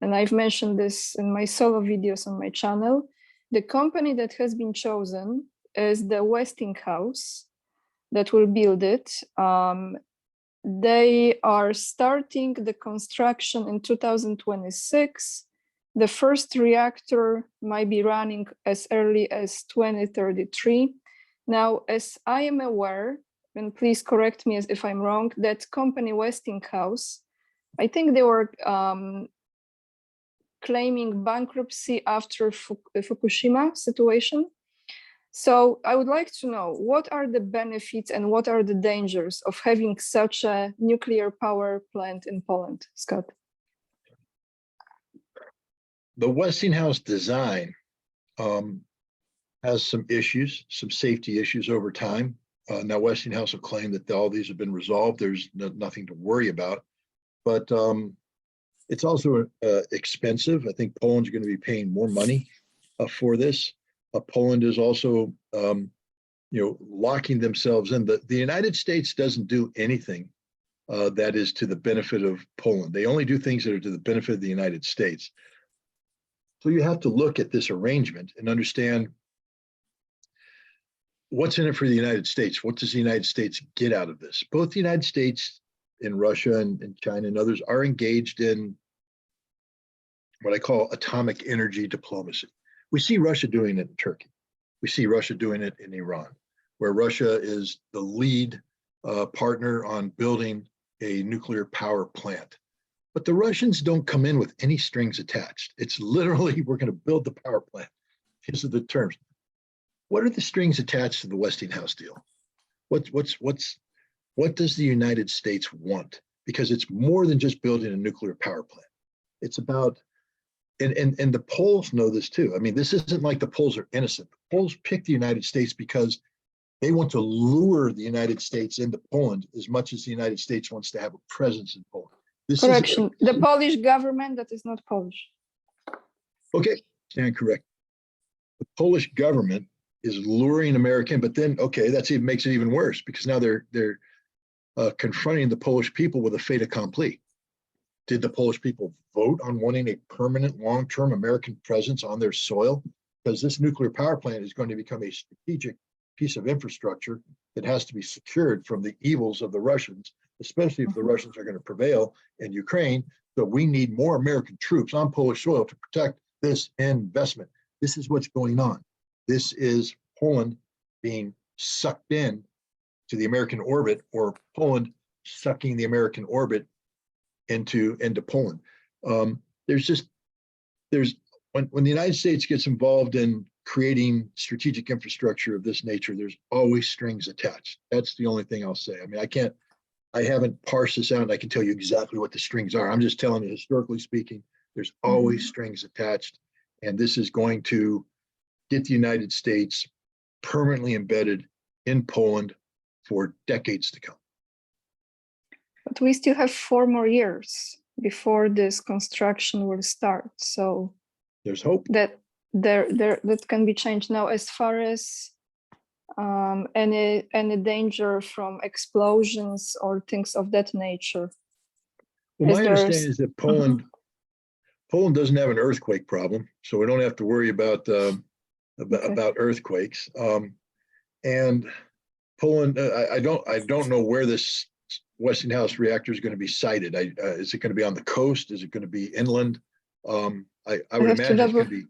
A: And I've mentioned this in my solo videos on my channel. The company that has been chosen is the Westinghouse that will build it. They are starting the construction in 2026. The first reactor might be running as early as 2033. Now, as I am aware, and please correct me if I'm wrong, that company Westinghouse, I think they were claiming bankruptcy after Fukushima situation. So I would like to know, what are the benefits and what are the dangers of having such a nuclear power plant in Poland, Scott?
B: The Westinghouse design has some issues, some safety issues over time. Now Westinghouse will claim that all these have been resolved. There's nothing to worry about, but it's also expensive. I think Poland's going to be paying more money for this. Poland is also locking themselves in. The United States doesn't do anything that is to the benefit of Poland. They only do things that are to the benefit of the United States. So you have to look at this arrangement and understand what's in it for the United States. What does the United States get out of this? Both the United States and Russia and China and others are engaged in what I call atomic energy diplomacy. We see Russia doing it in Turkey. We see Russia doing it in Iran, where Russia is the lead partner on building a nuclear power plant. But the Russians don't come in with any strings attached. It's literally, we're going to build the power plant. These are the terms. What are the strings attached to the Westinghouse deal? What does the United States want? Because it's more than just building a nuclear power plant. It's about, and the Poles know this too. I mean, this isn't like the Poles are innocent. The Poles picked the United States because they want to lure the United States into Poland as much as the United States wants to have a presence in Poland.
A: Correction, the Polish government, that is not Polish.
B: Okay, stand correct. The Polish government is luring American, but then, okay, that's even makes it even worse because now they're confronting the Polish people with a fait accompli. Did the Polish people vote on wanting a permanent, long-term American presence on their soil? Because this nuclear power plant is going to become a strategic piece of infrastructure that has to be secured from the evils of the Russians, especially if the Russians are going to prevail in Ukraine. So we need more American troops on Polish soil to protect this investment. This is what's going on. This is Poland being sucked in to the American orbit, or Poland sucking the American orbit into Poland. When the United States gets involved in creating strategic infrastructure of this nature, there's always strings attached. That's the only thing I'll say. I mean, I haven't parsed this out and I can tell you exactly what the strings are. I'm just telling you, historically speaking, there's always strings attached. And this is going to get the United States permanently embedded in Poland for decades to come.
A: But we still have 4 more years before this construction will start. So
B: there's hope
A: that that can be changed now. As far as any danger from explosions or things of that nature.
B: Well, my understanding is that Poland doesn't have an earthquake problem, so we don't have to worry about earthquakes. And Poland, I don't know where this Westinghouse reactor is going to be sited. Is it going to be on the coast? Is it going to be inland? I would imagine it's going to be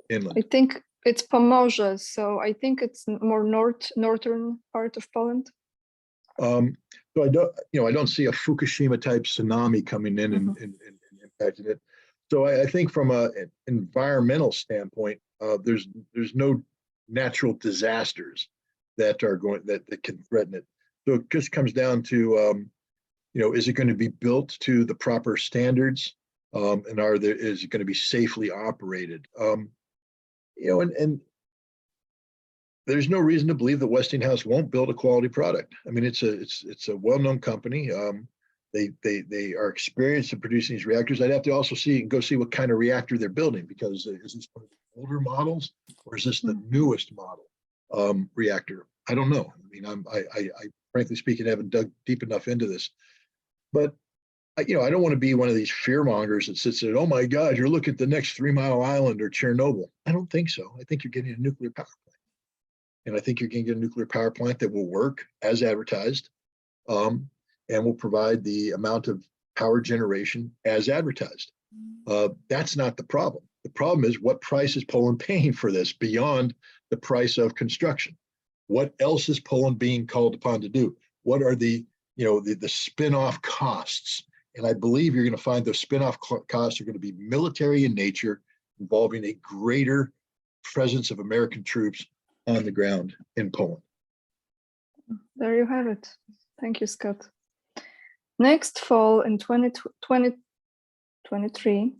B: inland.
A: I think it's Pomorze, so I think it's more northern part of Poland.
B: So I don't see a Fukushima type tsunami coming in and impacting it. So I think from an environmental standpoint, there's no natural disasters that can threaten it. So it just comes down to is it going to be built to the proper standards, and is it going to be safely operated? And there's no reason to believe that Westinghouse won't build a quality product. I mean, it's a well-known company. They are experienced in producing these reactors. I'd have to also go see what kind of reactor they're building, because is this one of the older models or is this the newest model reactor? I don't know. I mean, I frankly speaking haven't dug deep enough into this, but I don't want to be one of these fear mongers that sits there, oh my God, you're looking at the next 3 Mile Island or Chernobyl. I don't think so. I think you're getting a nuclear power plant. And I think you're going to get a nuclear power plant that will work as advertised, and will provide the amount of power generation as advertised. That's not the problem. The problem is, what price is Poland paying for this beyond the price of construction? What else is Poland being called upon to do? What are the spin-off costs? And I believe you're going to find those spin-off costs are going to be military in nature, involving a greater presence of American troops on the ground in Poland.
A: There you have it. Thank you, Scott. Next fall in 2023,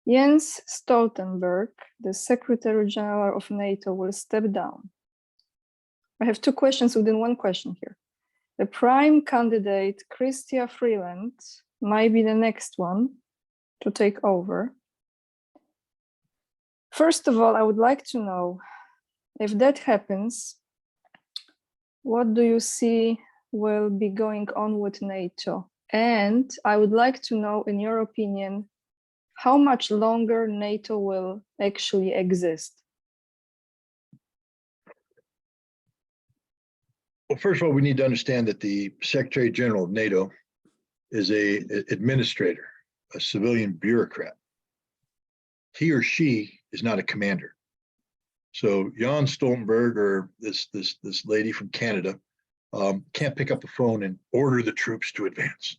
A: Jens Stoltenberg, the Secretary General of NATO, will step down. I have 2 questions within 1 question here. The prime candidate, Chrystia Freeland, might be the next one to take over. First of all, I would like to know, if that happens, What do you see will be going on with NATO? And I would like to know, in your opinion, how much longer NATO will actually exist?
B: Well, first of all, we need to understand that the Secretary General of NATO is an administrator, a civilian bureaucrat. He or she is not a commander. So Jan Stoltenberg or this lady from Canada can't pick up the phone and order the troops to advance.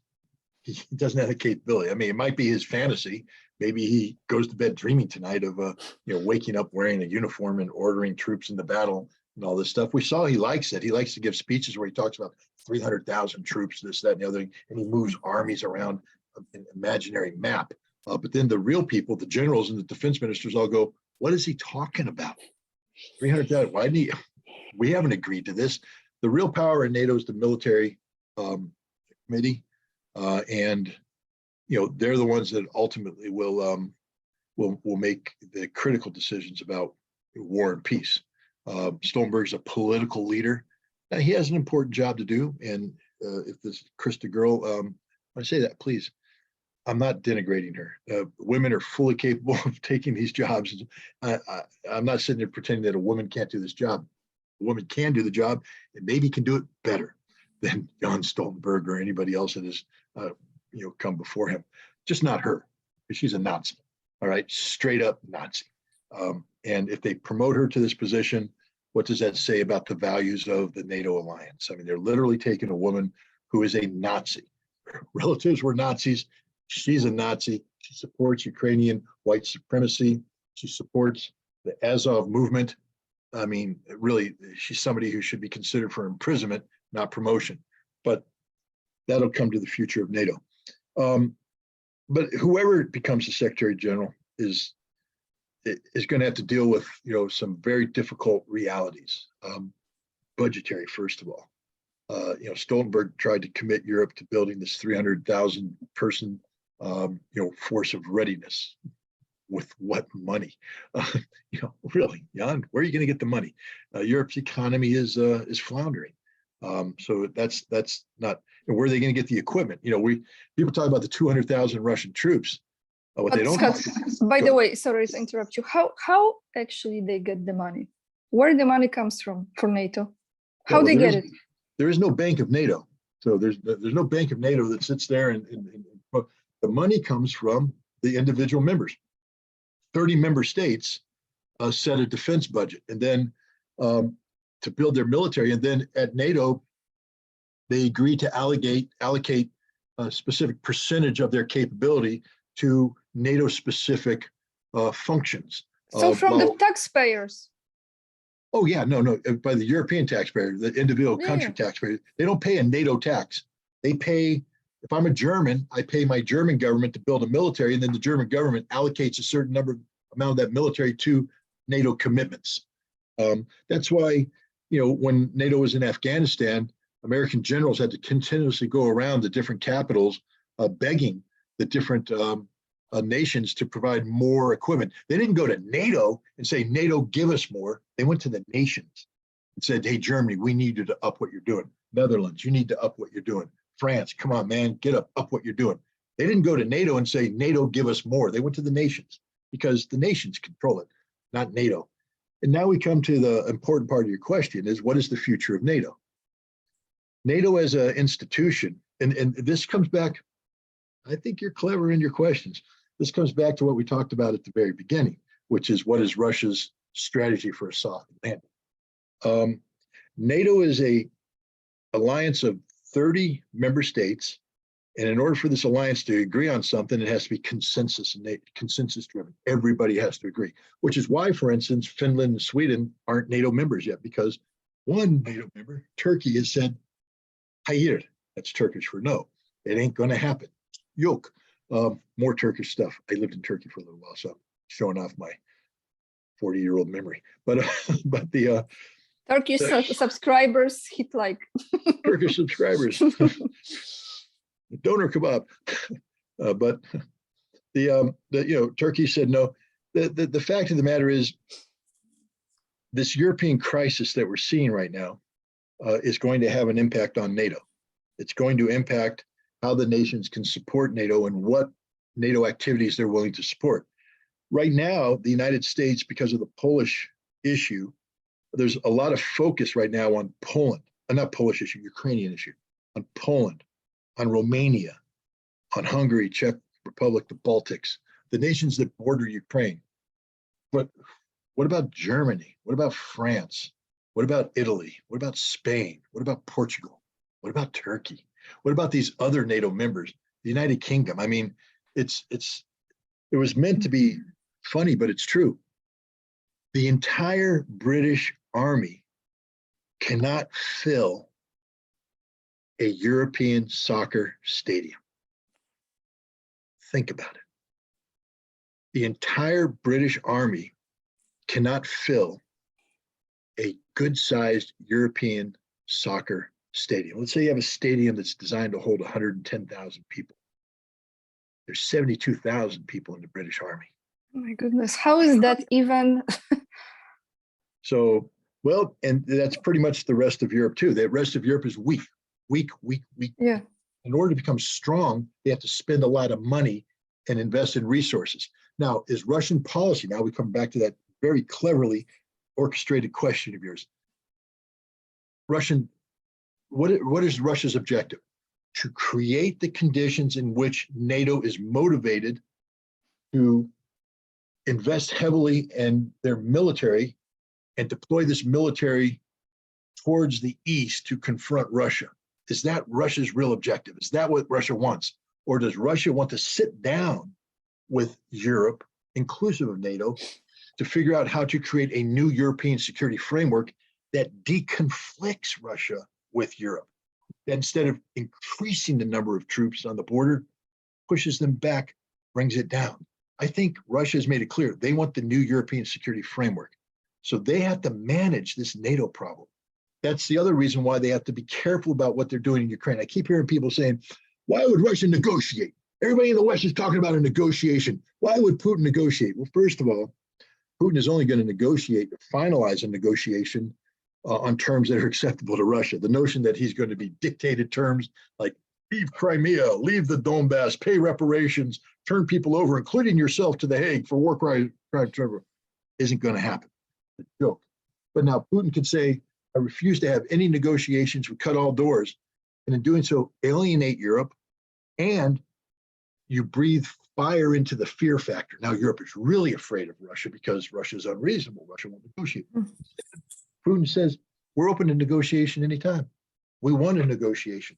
B: He doesn't have the capability. I mean, it might be his fantasy. Maybe he goes to bed dreaming tonight of waking up wearing a uniform and ordering troops into battle and all this stuff. We saw he likes it. He likes to give speeches where he talks about 300,000 troops, this, that, and the other thing, and he moves armies around an imaginary map. But then the real people, the generals and the defense ministers all go, what is he talking about? 300,000, why didn't he? We haven't agreed to this. The real power in NATO is the military committee. And they're the ones that ultimately will make the critical decisions about war and peace. Stoltenberg's a political leader. Now, he has an important job to do. And if this Krista girl, when I say that, please, I'm not denigrating her. Women are fully capable of taking these jobs. I'm not sitting there pretending that a woman can't do this job. A woman can do the job and maybe can do it better than Jan Stoltenberg or anybody else that has come before him. Just not her. She's a Nazi. All right, straight up Nazi. And if they promote her to this position, what does that say about the values of the NATO alliance? I mean, they're literally taking a woman who is a Nazi. Her relatives were Nazis. She's a Nazi. She supports Ukrainian white supremacy. She supports the Azov movement. I mean, really, she's somebody who should be considered for imprisonment, not promotion. But that'll come to the future of NATO. But whoever becomes the Secretary General is going to have to deal with some very difficult realities. Budgetary, first of all. Stoltenberg tried to commit Europe to building this 300,000 person force of readiness. With what money? Really, Jan, where are you going to get the money? Europe's economy is floundering. So that's not. And where are they going to get the equipment? People talk about the 200,000 Russian troops. What they don't.
A: By the way, sorry to interrupt you. How actually they get the money? Where the money comes from for NATO? How they get it?
B: There is no bank of NATO. So there's no bank of NATO that sits there and the money comes from the individual members. 30 member states set a defense budget, and then to build their military, and then at NATO, they agree to allocate a specific percentage of their capability to NATO-specific functions.
A: So from the taxpayers.
B: Oh yeah, no, by the European taxpayer, the individual country taxpayer. They don't pay a NATO tax. They pay. If I'm a German, I pay my German government to build a military, and then the German government allocates a certain amount of that military to NATO commitments. That's why, when NATO was in Afghanistan, American generals had to continuously go around the different capitals, begging the different nations to provide more equipment. They didn't go to NATO and say, NATO, give us more. They went to the nations and said, hey, Germany, we need you to up what you're doing. Netherlands, you need to up what you're doing. France, come on, man, get up what you're doing. They didn't go to NATO and say, NATO, give us more. They went to the nations because the nations control it, not NATO. And now we come to the important part of your question is, what is the future of NATO? NATO as an institution, and this comes back, I think you're clever in your questions. This comes back to what we talked about at the very beginning, which is what is Russia's strategy for a soft landing? NATO is a alliance of 30 member states, and in order for this alliance to agree on something, it has to be consensus driven. Everybody has to agree, which is why, for instance, Finland and Sweden aren't NATO members yet, because one NATO member, Turkey, has said, hayır, that's Turkish for no. It ain't going to happen. Yok. More Turkish stuff. I lived in Turkey for a little while, so I'm showing off my 40-year-old memory. But the
A: Turkish subscribers hit like.
B: Turkish subscribers. Donor kebab. But Turkey said no. The fact of the matter is, this European crisis that we're seeing right now is going to have an impact on NATO. It's going to impact how the nations can support NATO and what NATO activities they're willing to support. Right now, the United States, because of the Polish issue, there's a lot of focus right now on Poland, not Polish issue, Ukrainian issue, on Poland, on Romania, on Hungary, Czech Republic, the Baltics, the nations that border Ukraine. But what about Germany? What about France? What about Italy? What about Spain? What about Portugal? What about Turkey? What about these other NATO members? The United Kingdom. I mean, it was meant to be funny, but it's true. The entire British Army cannot fill a European soccer stadium. Think about it. The entire British Army cannot fill a good-sized European soccer stadium. Let's say you have a stadium that's designed to hold 110,000 people. There's 72,000 people in the British Army.
A: Oh my goodness, how is that even?
B: So, well, and that's pretty much the rest of Europe too. The rest of Europe is weak.
A: Yeah.
B: In order to become strong, they have to spend a lot of money and invest in resources. Now, is Russian policy, now we come back to that very cleverly orchestrated question of yours. What is Russia's objective? To create the conditions in which NATO is motivated to invest heavily in their military and deploy this military towards the east to confront Russia. Is that Russia's real objective? Is that what Russia wants? Or does Russia want to sit down with Europe, inclusive of NATO, to figure out how to create a new European security framework that deconflicts Russia with Europe? Instead of increasing the number of troops on the border, pushes them back, brings it down. I think Russia has made it clear they want the new European security framework. So they have to manage this NATO problem. That's the other reason why they have to be careful about what they're doing in Ukraine. I keep hearing people saying, why would Russia negotiate? Everybody in the West is talking about a negotiation. Why would Putin negotiate? Well, first of all, Putin is only going to negotiate, finalize a negotiation on terms that are acceptable to Russia. The notion that he's going to be dictated terms like leave Crimea, leave the Donbass, pay reparations, turn people over, including yourself, to the Hague for war crime isn't going to happen. It's a joke. But now Putin could say, I refuse to have any negotiations, we cut all doors, and in doing so, alienate Europe, and you breathe fire into the fear factor. Now Europe is really afraid of Russia because Russia is unreasonable. Russia won't negotiate. Putin says, we're open to negotiation anytime. We want a negotiation.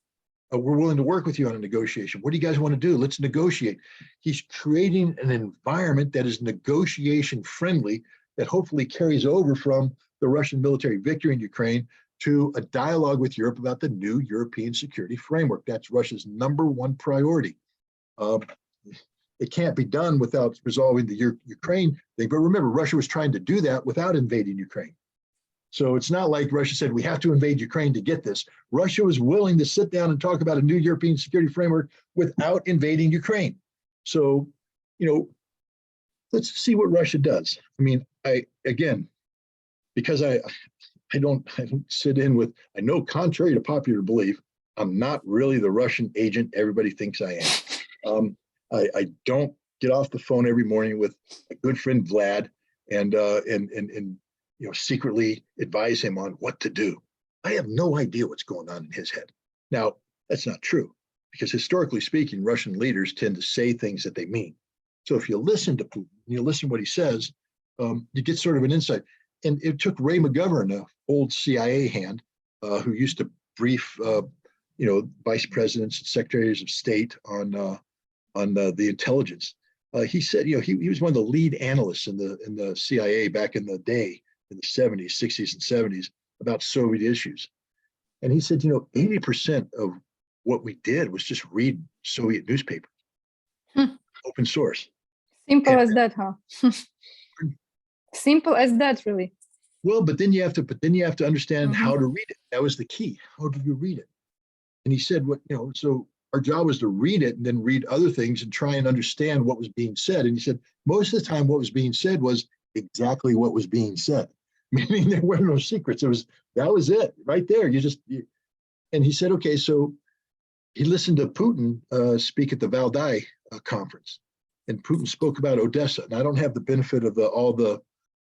B: We're willing to work with you on a negotiation. What do you guys want to do? Let's negotiate. He's creating an environment that is negotiation friendly, that hopefully carries over from the Russian military victory in Ukraine to a dialogue with Europe about the new European security framework. That's Russia's #1 priority. It can't be done without resolving the Ukraine thing. But remember, Russia was trying to do that without invading Ukraine. So it's not like Russia said, we have to invade Ukraine to get this. Russia was willing to sit down and talk about a new European security framework without invading Ukraine. So, let's see what Russia does. I mean, because I don't sit in with, I know contrary to popular belief, I'm not really the Russian agent everybody thinks I am. I don't get off the phone every morning with a good friend Vlad and secretly advise him on what to do. I have no idea what's going on in his head. Now, that's not true, because historically speaking, Russian leaders tend to say things that they mean. So if you listen to Putin, you listen to what he says, you get sort of an insight. And it took Ray McGovern, an old CIA hand, who used to brief, vice presidents and secretaries of state on the intelligence. He said, he was one of the lead analysts in the CIA back in the day, in the 70s, 60s, and 70s, about Soviet issues. And he said, 80% of what we did was just read Soviet newspapers, open source.
A: Simple as that, huh? Simple as that, really.
B: Well, but then you have to understand how to read it. That was the key. How do you read it? And he said, so our job was to read it and then read other things and try and understand what was being said. And he said, most of the time what was being said was exactly what was being said. meaning there were no secrets. That was it right there. And he said, okay, so he listened to Putin speak at the Valdai conference, and Putin spoke about Odessa. And I don't have the benefit of all the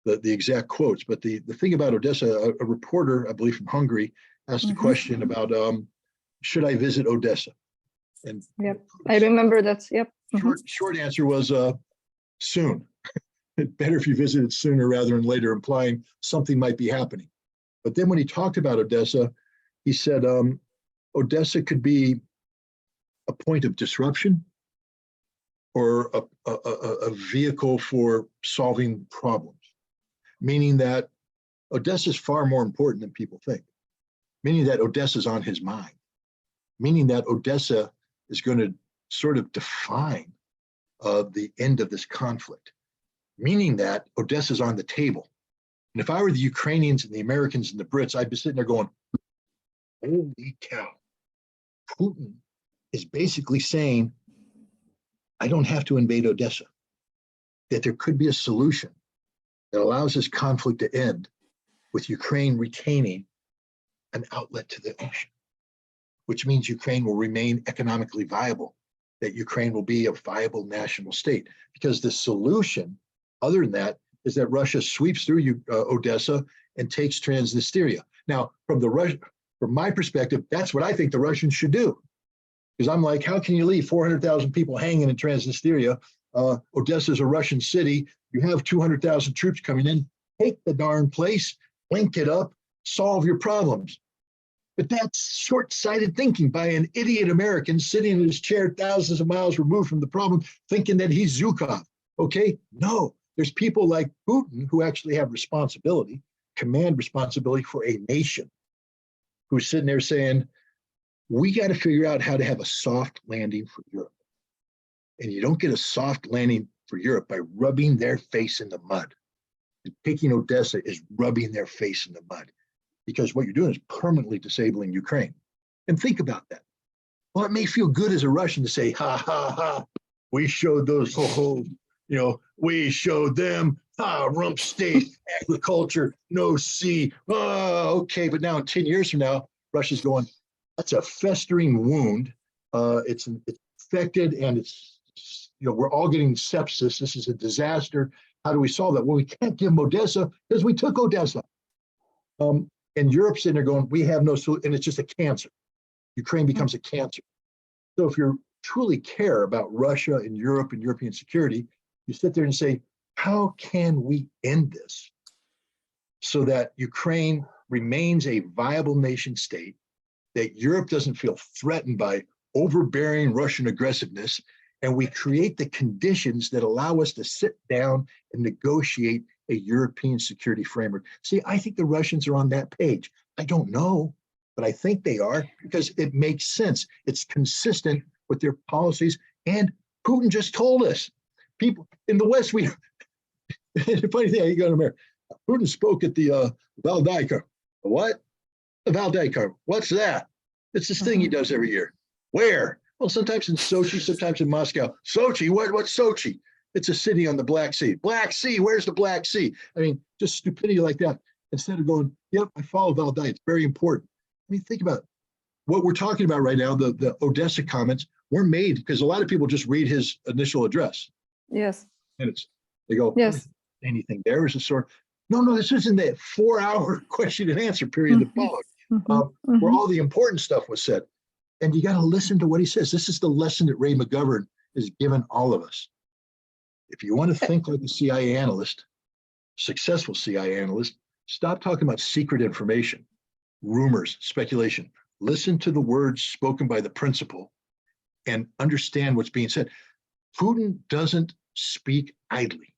B: exact quotes, but the thing about Odessa, a reporter, I believe from Hungary, asked a question about, should I visit Odessa? And
A: yep, I remember that. Yep.
B: Short answer was soon. Better if you visited sooner rather than later, implying something might be happening. But then when he talked about Odessa, he said Odessa could be a point of disruption or a vehicle for solving problems, meaning that Odessa is far more important than people think, meaning that Odessa is on his mind, meaning that Odessa is going to sort of define the end of this conflict, meaning that Odessa is on the table. And if I were the Ukrainians and the Americans and the Brits, I'd be sitting there going, holy cow, Putin is basically saying, I don't have to invade Odessa, that there could be a solution that allows this conflict to end with Ukraine retaining an outlet to the ocean, which means Ukraine will remain economically viable, that Ukraine will be a viable national state. Because the solution, other than that, is that Russia sweeps through Odessa and takes Transnistria. Now, from my perspective, that's what I think the Russians should do. Because I'm like, how can you leave 400,000 people hanging in Transnistria? Odessa is a Russian city. You have 200,000 troops coming in. Take the darn place, link it up, solve your problems. But that's short-sighted thinking by an idiot American sitting in his chair thousands of miles removed from the problem, thinking that he's Zhukov. Okay? No, there's people like Putin who actually have responsibility, command responsibility for a nation, who's sitting there saying, we got to figure out how to have a soft landing for Europe. And you don't get a soft landing for Europe by rubbing their face in the mud. And taking Odessa is rubbing their face in the mud, because what you're doing is permanently disabling Ukraine. And think about that. Well, it may feel good as a Russian to say, ha, ha, ha, we showed those, we showed them, rump state, agriculture, no sea. Oh, okay, but now 10 years from now, Russia's going, that's a festering wound. It's infected, and it's, we're all getting sepsis. This is a disaster. How do we solve that? Well, we can't give them Odessa because we took Odessa. And Europe's sitting there going, we have no solution, and it's just a cancer. Ukraine becomes a cancer. So if you truly care about Russia and Europe and European security, you sit there and say, how can we end this so that Ukraine remains a viable nation state, that Europe doesn't feel threatened by overbearing Russian aggressiveness, and we create the conditions that allow us to sit down and negotiate a European security framework. See, I think the Russians are on that page. I don't know, but I think they are, because it makes sense. It's consistent with their policies, and Putin just told us. People in the West, the funny thing, you go to America, Putin spoke at the Valdai. What? The Valdai. What's that? It's this thing he does every year. Where? Well, sometimes in Sochi, sometimes in Moscow. Sochi, what's Sochi? It's a city on the Black Sea. Black Sea, where's the Black Sea? I mean, just stupidity like that. Instead of going, yep, I follow Valdai, it's very important. I mean, think about it. What we're talking about right now, the Odessa comments were made because a lot of people just read his initial address.
A: Yes.
B: And they go,
A: yes,
B: anything there is a sort. No, this isn't that 4-hour question and answer period that followed, where all the important stuff was said. And you got to listen to what he says. This is the lesson that Ray McGovern has given all of us. If you want to think like a CIA analyst, successful CIA analyst, stop talking about secret information, rumors, speculation. Listen to the words spoken by the principal and understand what's being said. Putin doesn't speak idly.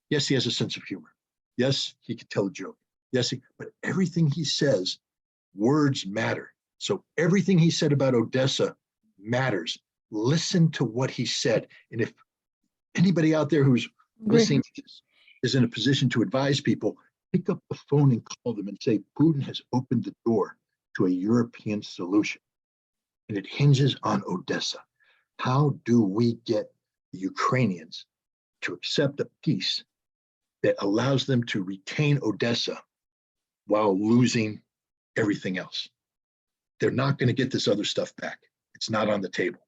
B: Yes, he has a sense of humor. Yes, he can tell a joke. Yes, but everything he says, words matter. So everything he said about Odessa matters. Listen to what he said. And if anybody out there who's listening to this is in a position to advise people, pick up the phone and call them and say, Putin has opened the door to a European solution. And it hinges on Odessa. How do we get the Ukrainians to accept a peace that allows them to retain Odessa while losing everything else. They're not going to get this other stuff back. It's not on the table.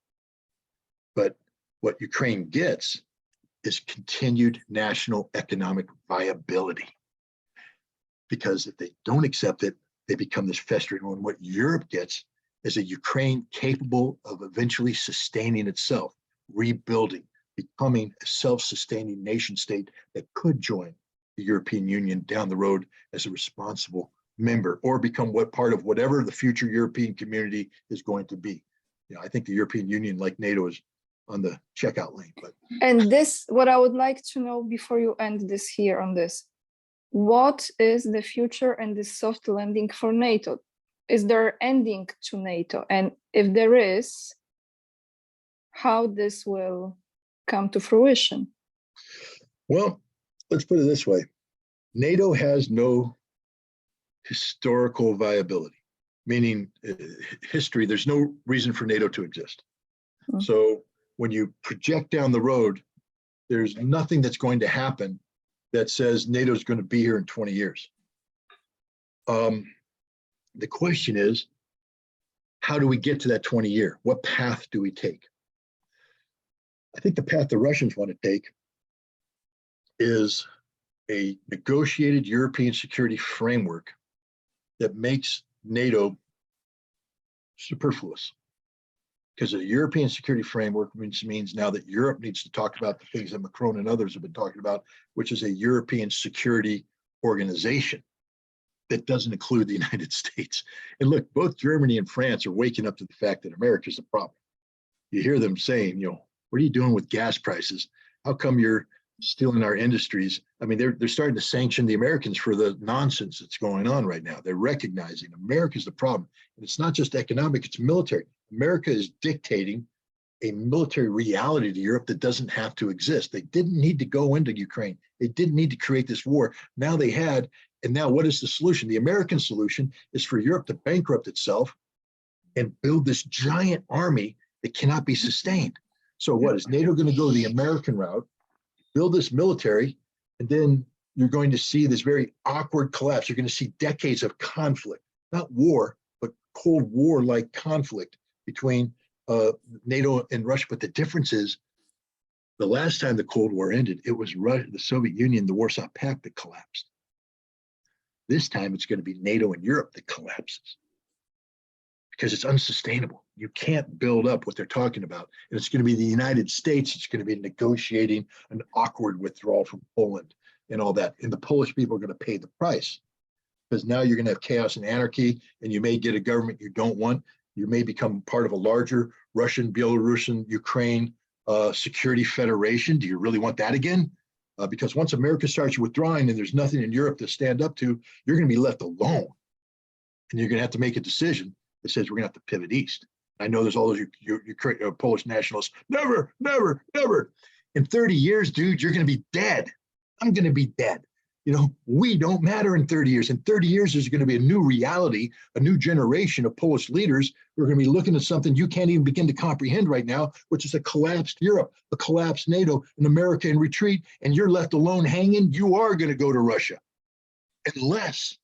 B: But what Ukraine gets is continued national economic viability. Because if they don't accept it, they become this festering wound. What Europe gets is a Ukraine capable of eventually sustaining itself, rebuilding, becoming a self-sustaining nation state that could join the European Union down the road as a responsible member, or become what part of whatever the future European community is going to be. You know, I think the European Union, like NATO, is on the checkout lane. But
A: and this, what I would like to know before you end this here on this, what is the future and the soft landing for NATO? Is there ending to NATO? And if there is, how this will come to fruition?
B: Well, let's put it this way. NATO has no historical viability, meaning history. There's no reason for NATO to exist. So when you project down the road, there's nothing that's going to happen that says NATO is going to be here in 20 years. The question is, how do we get to that 20 year? What path do we take? I think the path the Russians want to take is a negotiated European security framework that makes NATO superfluous. Because a European security framework means now that Europe needs to talk about the things that Macron and others have been talking about, which is a European security organization that doesn't include the United States. And look, both Germany and France are waking up to the fact that America is the problem. You hear them saying, you know, what are you doing with gas prices? How come you're stealing our industries? I mean, they're starting to sanction the Americans for the nonsense that's going on right now. They're recognizing America's the problem. And it's not just economic, it's military. America is dictating a military reality to Europe that doesn't have to exist. They didn't need to go into Ukraine. They didn't need to create this war. Now they had, and now what is the solution? The American solution is for Europe to bankrupt itself and build this giant army that cannot be sustained. So what is NATO going to go the American route, build this military, and then you're going to see this very awkward collapse. You're going to see decades of conflict, not war, but Cold War-like conflict between NATO and Russia. But the difference is, the last time the Cold War ended, it was Russia, the Soviet Union, the Warsaw Pact that collapsed. This time it's going to be NATO and Europe that collapses because it's unsustainable. You can't build up what they're talking about. And it's going to be the United States. It's going to be negotiating an awkward withdrawal from Poland and all that. And the Polish people are going to pay the price because now you're going to have chaos and anarchy, and you may get a government you don't want. You may become part of a larger Russian, Belarusian, Ukraine security federation. Do you really want that again? Because once America starts withdrawing and there's nothing in Europe to stand up to, you're going to be left alone. And you're going to have to make a decision that says we're going to have to pivot east. I know there's all those Polish nationalists. Never, never, never. In 30 years, dude, you're going to be dead. I'm going to be dead. You know, we don't matter in 30 years. In 30 years, there's going to be a new reality, a new generation of Polish leaders who are going to be looking at something you can't even begin to comprehend right now, which is a collapsed Europe, a collapsed NATO, an America in retreat, and you're left alone hanging. You are going to go to Russia unless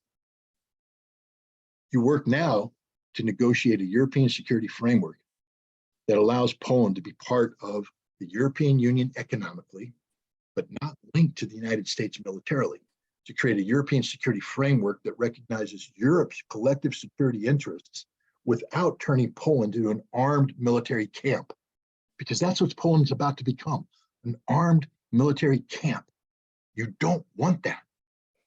B: you work now to negotiate a European security framework that allows Poland to be part of the European Union economically, but not linked to the United States militarily, to create a European security framework that recognizes Europe's collective security interests without turning Poland into an armed military camp, because that's what Poland's about to become, an armed military camp. You don't want that.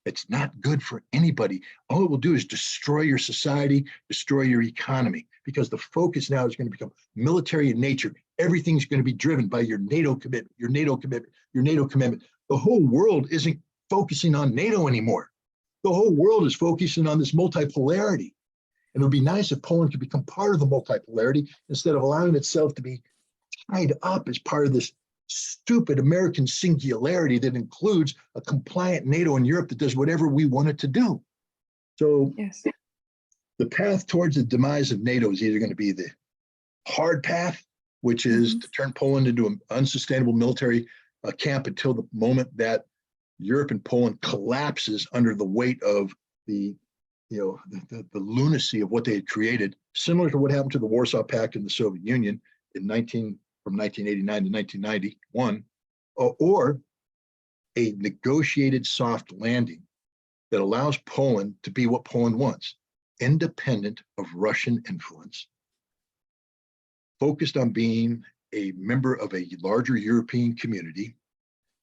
B: It's not good for anybody. All it will do is destroy your society, destroy your economy, because the focus now is going to become military in nature. Everything's going to be driven by your NATO commitment, your NATO commitment, your NATO commitment. The whole world isn't focusing on NATO anymore. The whole world is focusing on this multipolarity. And it would be nice if Poland could become part of the multipolarity instead of allowing itself to be tied up as part of this stupid American singularity that includes a compliant NATO in Europe that does whatever we want it to do. So
A: Yes.
B: The path towards the demise of NATO is either going to be the hard path, which is to turn Poland into an unsustainable military camp until the moment that Europe and Poland collapses under the weight of the the lunacy of what they had created, similar to what happened to the Warsaw Pact and the Soviet Union from 1989 to 1991, or a negotiated soft landing that allows Poland to be what Poland wants, independent of Russian influence, focused on being a member of a larger European community,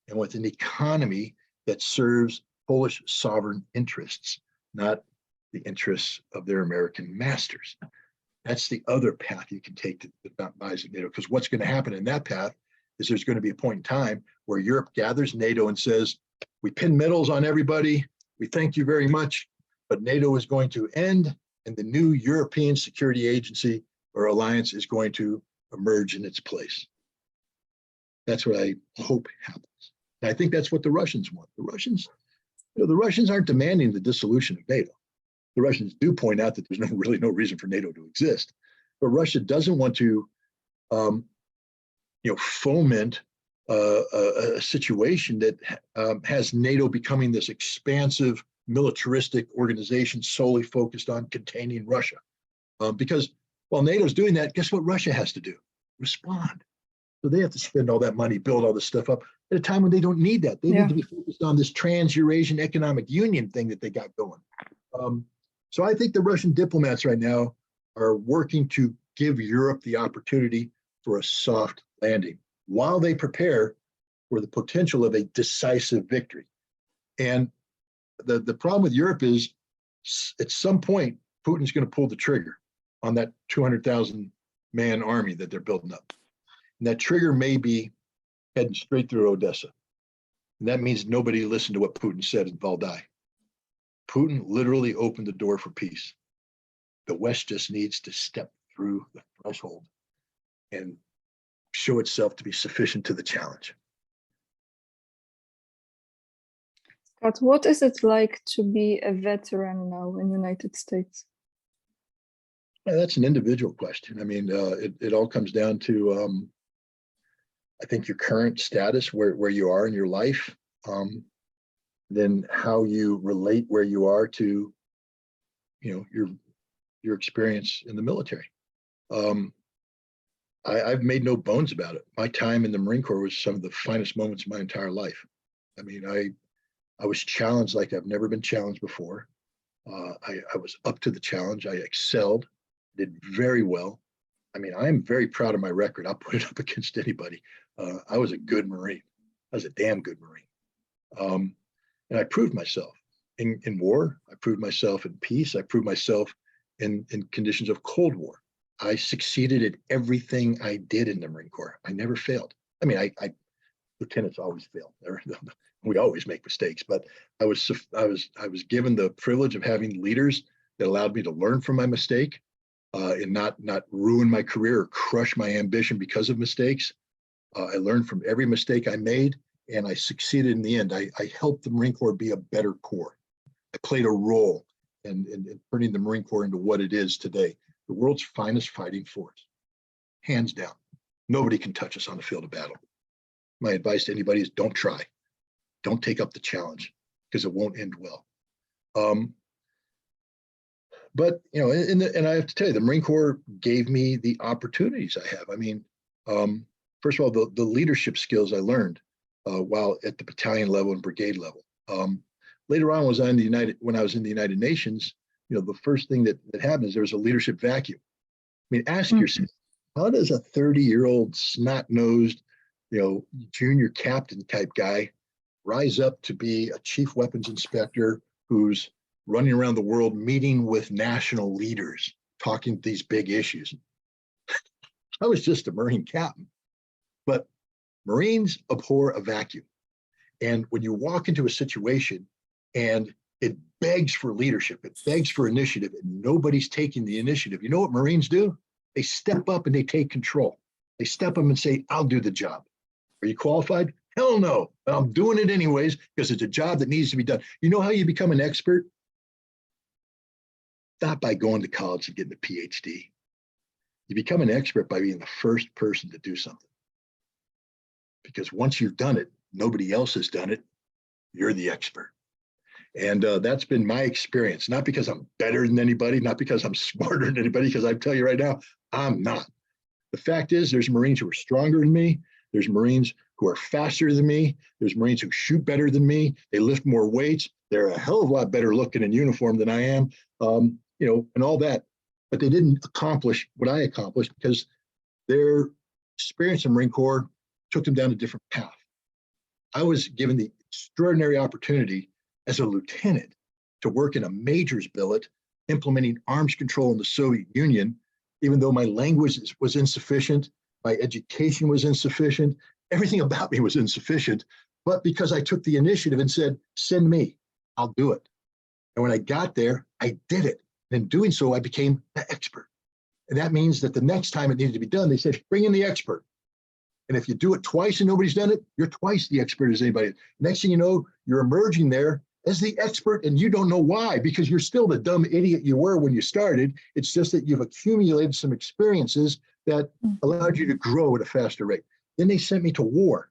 B: and with an economy that serves Polish sovereign interests, not the interests of their American masters. That's the other path you can take to demise NATO, because what's going to happen in that path is there's going to be a point in time where Europe gathers NATO and says, we pin medals on everybody, we thank you very much, but NATO is going to end, and the new European Security Agency or alliance is going to emerge in its place. That's what I hope happens. And I think that's what the Russians want. The Russians aren't demanding the dissolution of NATO. The Russians do point out that there's really no reason for NATO to exist, but Russia doesn't want to, foment a situation that has NATO becoming this expansive militaristic organization solely focused on containing Russia. Because while NATO's doing that, guess what Russia has to do? Respond. So they have to spend all that money, build all this stuff up at a time when they don't need that. They need to be focused on this Trans-Eurasian Economic Union thing that they got going. So I think the Russian diplomats right now are working to give Europe the opportunity for a soft landing while they prepare for the potential of a decisive victory. And the problem with Europe is at some point, Putin's going to pull the trigger on that 200,000 man army that they're building up. And that trigger may be heading straight through Odessa. And that means nobody listened to what Putin said in Valdai. Putin literally opened the door for peace. The West just needs to step through the threshold and show itself to be sufficient to the challenge.
A: Scott, what is it like to be a veteran now in the United States?
B: Well, that's an individual question. I mean, it all comes down to, I think, your current status, where you are in your life, then how you relate where you are to, your experience in the military. I've made no bones about it. My time in the Marine Corps was some of the finest moments of my entire life. I mean, I was challenged like I've never been challenged before. I was up to the challenge. I excelled, did very well. I mean, I am very proud of my record. I'll put it up against anybody. I was a good Marine. I was a damn good Marine. And I proved myself in war. I proved myself in peace. I proved myself in conditions of Cold War. I succeeded at everything I did in the Marine Corps. I never failed. I mean, lieutenants always fail. We always make mistakes, but I was given the privilege of having leaders that allowed me to learn from my mistake and not ruin my career or crush my ambition because of mistakes. I learned from every mistake I made, and I succeeded in the end. I helped the Marine Corps be a better Corps. I played a role in turning the Marine Corps into what it is today, the world's finest fighting force, hands down. Nobody can touch us on the field of battle. My advice to anybody is don't try. Don't take up the challenge, because it won't end well. But, and I have to tell you, the Marine Corps gave me the opportunities I have. I mean, first of all, the leadership skills I learned while at the battalion level and brigade level. Later on, when I was in the United Nations, the first thing that happened is there was a leadership vacuum. I mean, ask yourself, how does a 30-year-old snot-nosed, junior captain type guy rise up to be a chief weapons inspector who's running around the world meeting with national leaders, talking these big issues? I was just a Marine captain, but Marines abhor a vacuum. And when you walk into a situation and it begs for leadership, it begs for initiative, and nobody's taking the initiative, you know what Marines do? They step up and they take control. They step up and say, I'll do the job. Are you qualified? Hell no, but I'm doing it anyways because it's a job that needs to be done. You know how you become an expert? Not by going to college and getting a PhD. You become an expert by being the first person to do something. Because once you've done it, nobody else has done it, you're the expert. And that's been my experience, not because I'm better than anybody, not because I'm smarter than anybody, because I tell you right now, I'm not. The fact is there's Marines who are stronger than me. There's Marines who are faster than me. There's Marines who shoot better than me. They lift more weights. They're a hell of a lot better looking in uniform than I am, and all that. But they didn't accomplish what I accomplished because their experience in Marine Corps took them down a different path. I was given the extraordinary opportunity as a lieutenant to work in a major's billet, implementing arms control in the Soviet Union, even though my language was insufficient, my education was insufficient, everything about me was insufficient. But because I took the initiative and said, send me, I'll do it. And when I got there, I did it. And in doing so, I became the expert. And that means that the next time it needed to be done, they said, bring in the expert. And if you do it twice and nobody's done it, you're twice the expert as anybody. Next thing you know, you're emerging there as the expert, and you don't know why, because you're still the dumb idiot you were when you started. It's just that you've accumulated some experiences that allowed you to grow at a faster rate. Then they sent me to war.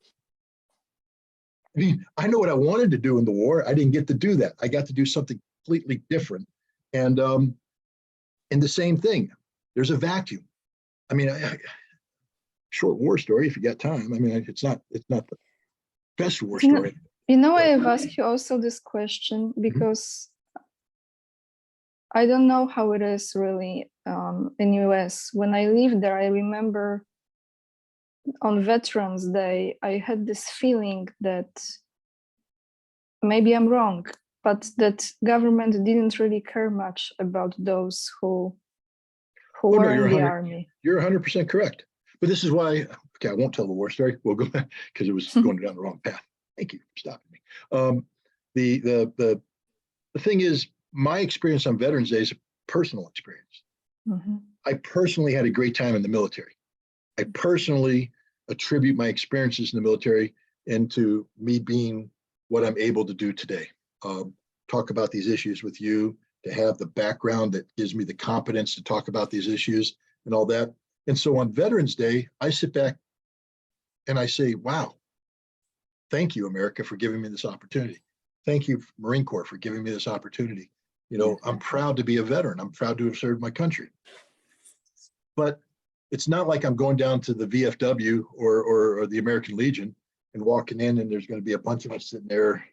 B: I mean, I know what I wanted to do in the war. I didn't get to do that. I got to do something completely different. And the same thing, there's a vacuum. I mean, short war story if you got time. I mean, it's not the best war story.
A: I've asked you also this question because I don't know how it is really in US. When I lived there, I remember on Veterans Day, I had this feeling that maybe I'm wrong, but that government didn't really care much about those who were in the army.
B: You're 100% correct. But this is why, okay, I won't tell the war story. We'll go back because it was going down the wrong path. Thank you for stopping me. The thing is, my experience on Veterans Day is a personal experience. I personally had a great time in the military. I personally attribute my experiences in the military into me being what I'm able to do today. Talk about these issues with you, to have the background that gives me the competence to talk about these issues and all that. And so on Veterans Day, I sit back and I say, wow, thank you, America, for giving me this opportunity. Thank you, Marine Corps, for giving me this opportunity. You know, I'm proud to be a veteran. I'm proud to have served my country. But it's not like I'm going down to the VFW or the American Legion and walking in and there's going to be a bunch of us sitting there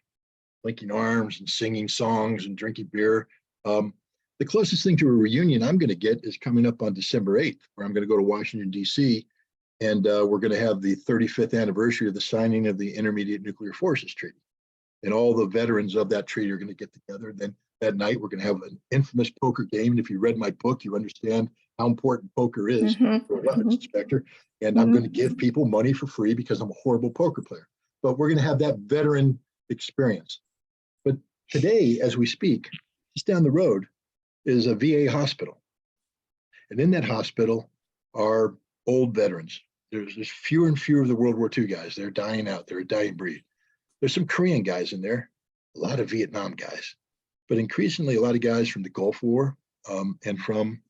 B: linking arms and singing songs and drinking beer. The closest thing to a reunion I'm going to get is coming up on December 8th, where I'm going to go to Washington, D.C., and we're going to have the 35th anniversary of the signing of the Intermediate Nuclear Forces Treaty. And all the veterans of that treaty are going to get together. Then that night, we're going to have an infamous poker game. And if you read my book, you understand how important poker is for a weapons inspector. And I'm going to give people money for free because I'm a horrible poker player. But we're going to have that veteran experience. But today, as we speak, just down the road is a VA hospital. And in that hospital are old veterans. There's fewer and fewer of the World War II guys. They're dying out. They're a dying breed. There's some Korean guys in there, a lot of Vietnam guys, but increasingly a lot of guys from the Gulf War and from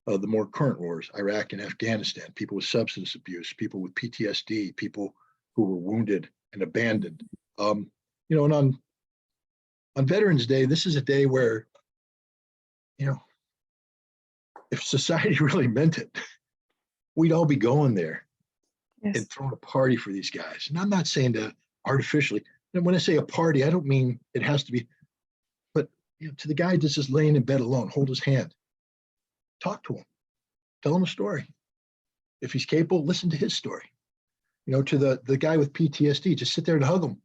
B: the more current wars, Iraq and Afghanistan, people with substance abuse, people with PTSD, people who were wounded and abandoned. And on Veterans Day, this is a day where, if society really meant it, we'd all be going there and throwing a party for these guys. And I'm not saying to artificially, and when I say a party, I don't mean it has to be, but to the guy that's just laying in bed alone, hold his hand, talk to him, tell him a story. If he's capable, listen to his story. To the guy with PTSD, just sit there and hug him.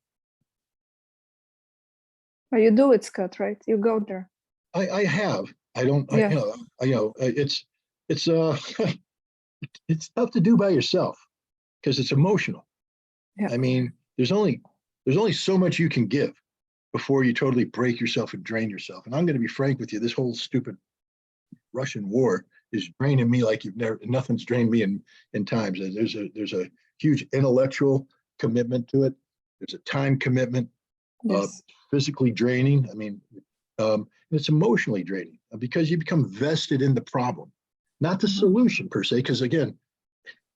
A: Well, you do it, Scott, right? You go there.
B: I have. I don't. Yeah. It's it's tough to do by yourself because it's emotional. Yeah. I mean, there's only so much you can give before you totally break yourself and drain yourself. And I'm going to be frank with you. This whole stupid Russian war is draining me like nothing's drained me in times. There's a huge intellectual commitment to it. There's a time commitment, physically draining. I mean, it's emotionally draining because you become vested in the problem, not the solution per se. Because again,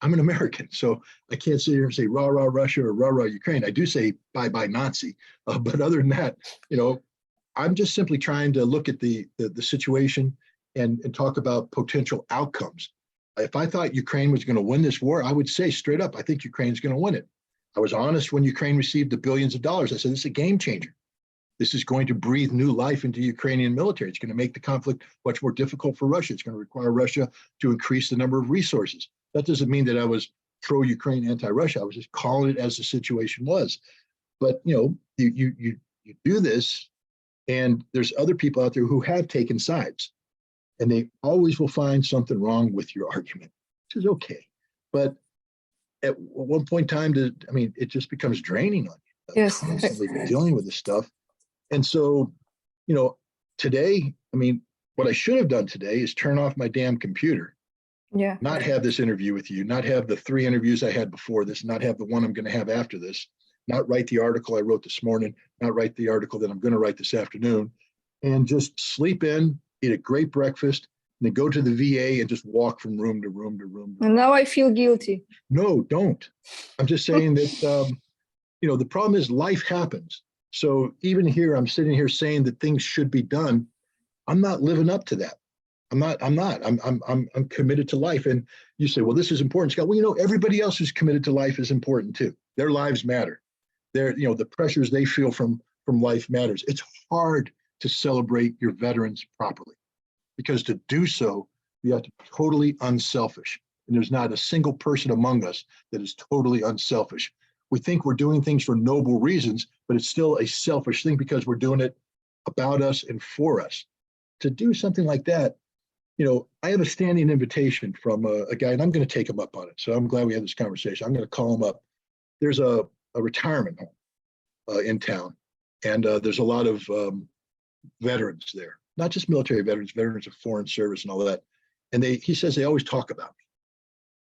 B: I'm an American, so I can't sit here and say rah rah Russia or rah rah Ukraine. I do say bye bye Nazi, but other than that, I'm just simply trying to look at the situation and talk about potential outcomes. If I thought Ukraine was going to win this war, I would say straight up, I think Ukraine's going to win it. I was honest when Ukraine received the billions of dollars. I said, this is a game changer. This is going to breathe new life into the Ukrainian military. It's going to make the conflict much more difficult for Russia. It's going to require Russia to increase the number of resources. That doesn't mean that I was pro-Ukraine, anti-Russia. I was just calling it as the situation was. But you do this, and there's other people out there who have taken sides, and they always will find something wrong with your argument, which is okay. But at one point in time, it just becomes draining on you.
A: Yes.
B: Constantly dealing with this stuff. And so, today, what I should have done today is turn off my damn computer.
A: Yeah.
B: Not have this interview with you, not have the 3 interviews I had before this, not have the one I'm going to have after this, not write the article I wrote this morning, not write the article that I'm going to write this afternoon, and just sleep in, eat a great breakfast, and then go to the VA and just walk from room to room to room.
A: And now I feel guilty.
B: No, don't. I'm just saying that, the problem is life happens. So even here, I'm sitting here saying that things should be done. I'm not living up to that. I'm committed to life. And you say, well, this is important, Scott. Well, everybody else who's committed to life is important too. Their lives matter. The pressures they feel from life matters. It's hard to celebrate your veterans properly, because to do so, you have to be totally unselfish. And there's not a single person among us that is totally unselfish. We think we're doing things for noble reasons, but it's still a selfish thing because we're doing it about us and for us. To do something like that, I have a standing invitation from a guy, and I'm going to take him up on it. So I'm glad we had this conversation. I'm going to call him up. There's a retirement home in town, and there's a lot of veterans there, not just military veterans, veterans of foreign service and all that. And he says they always talk about me.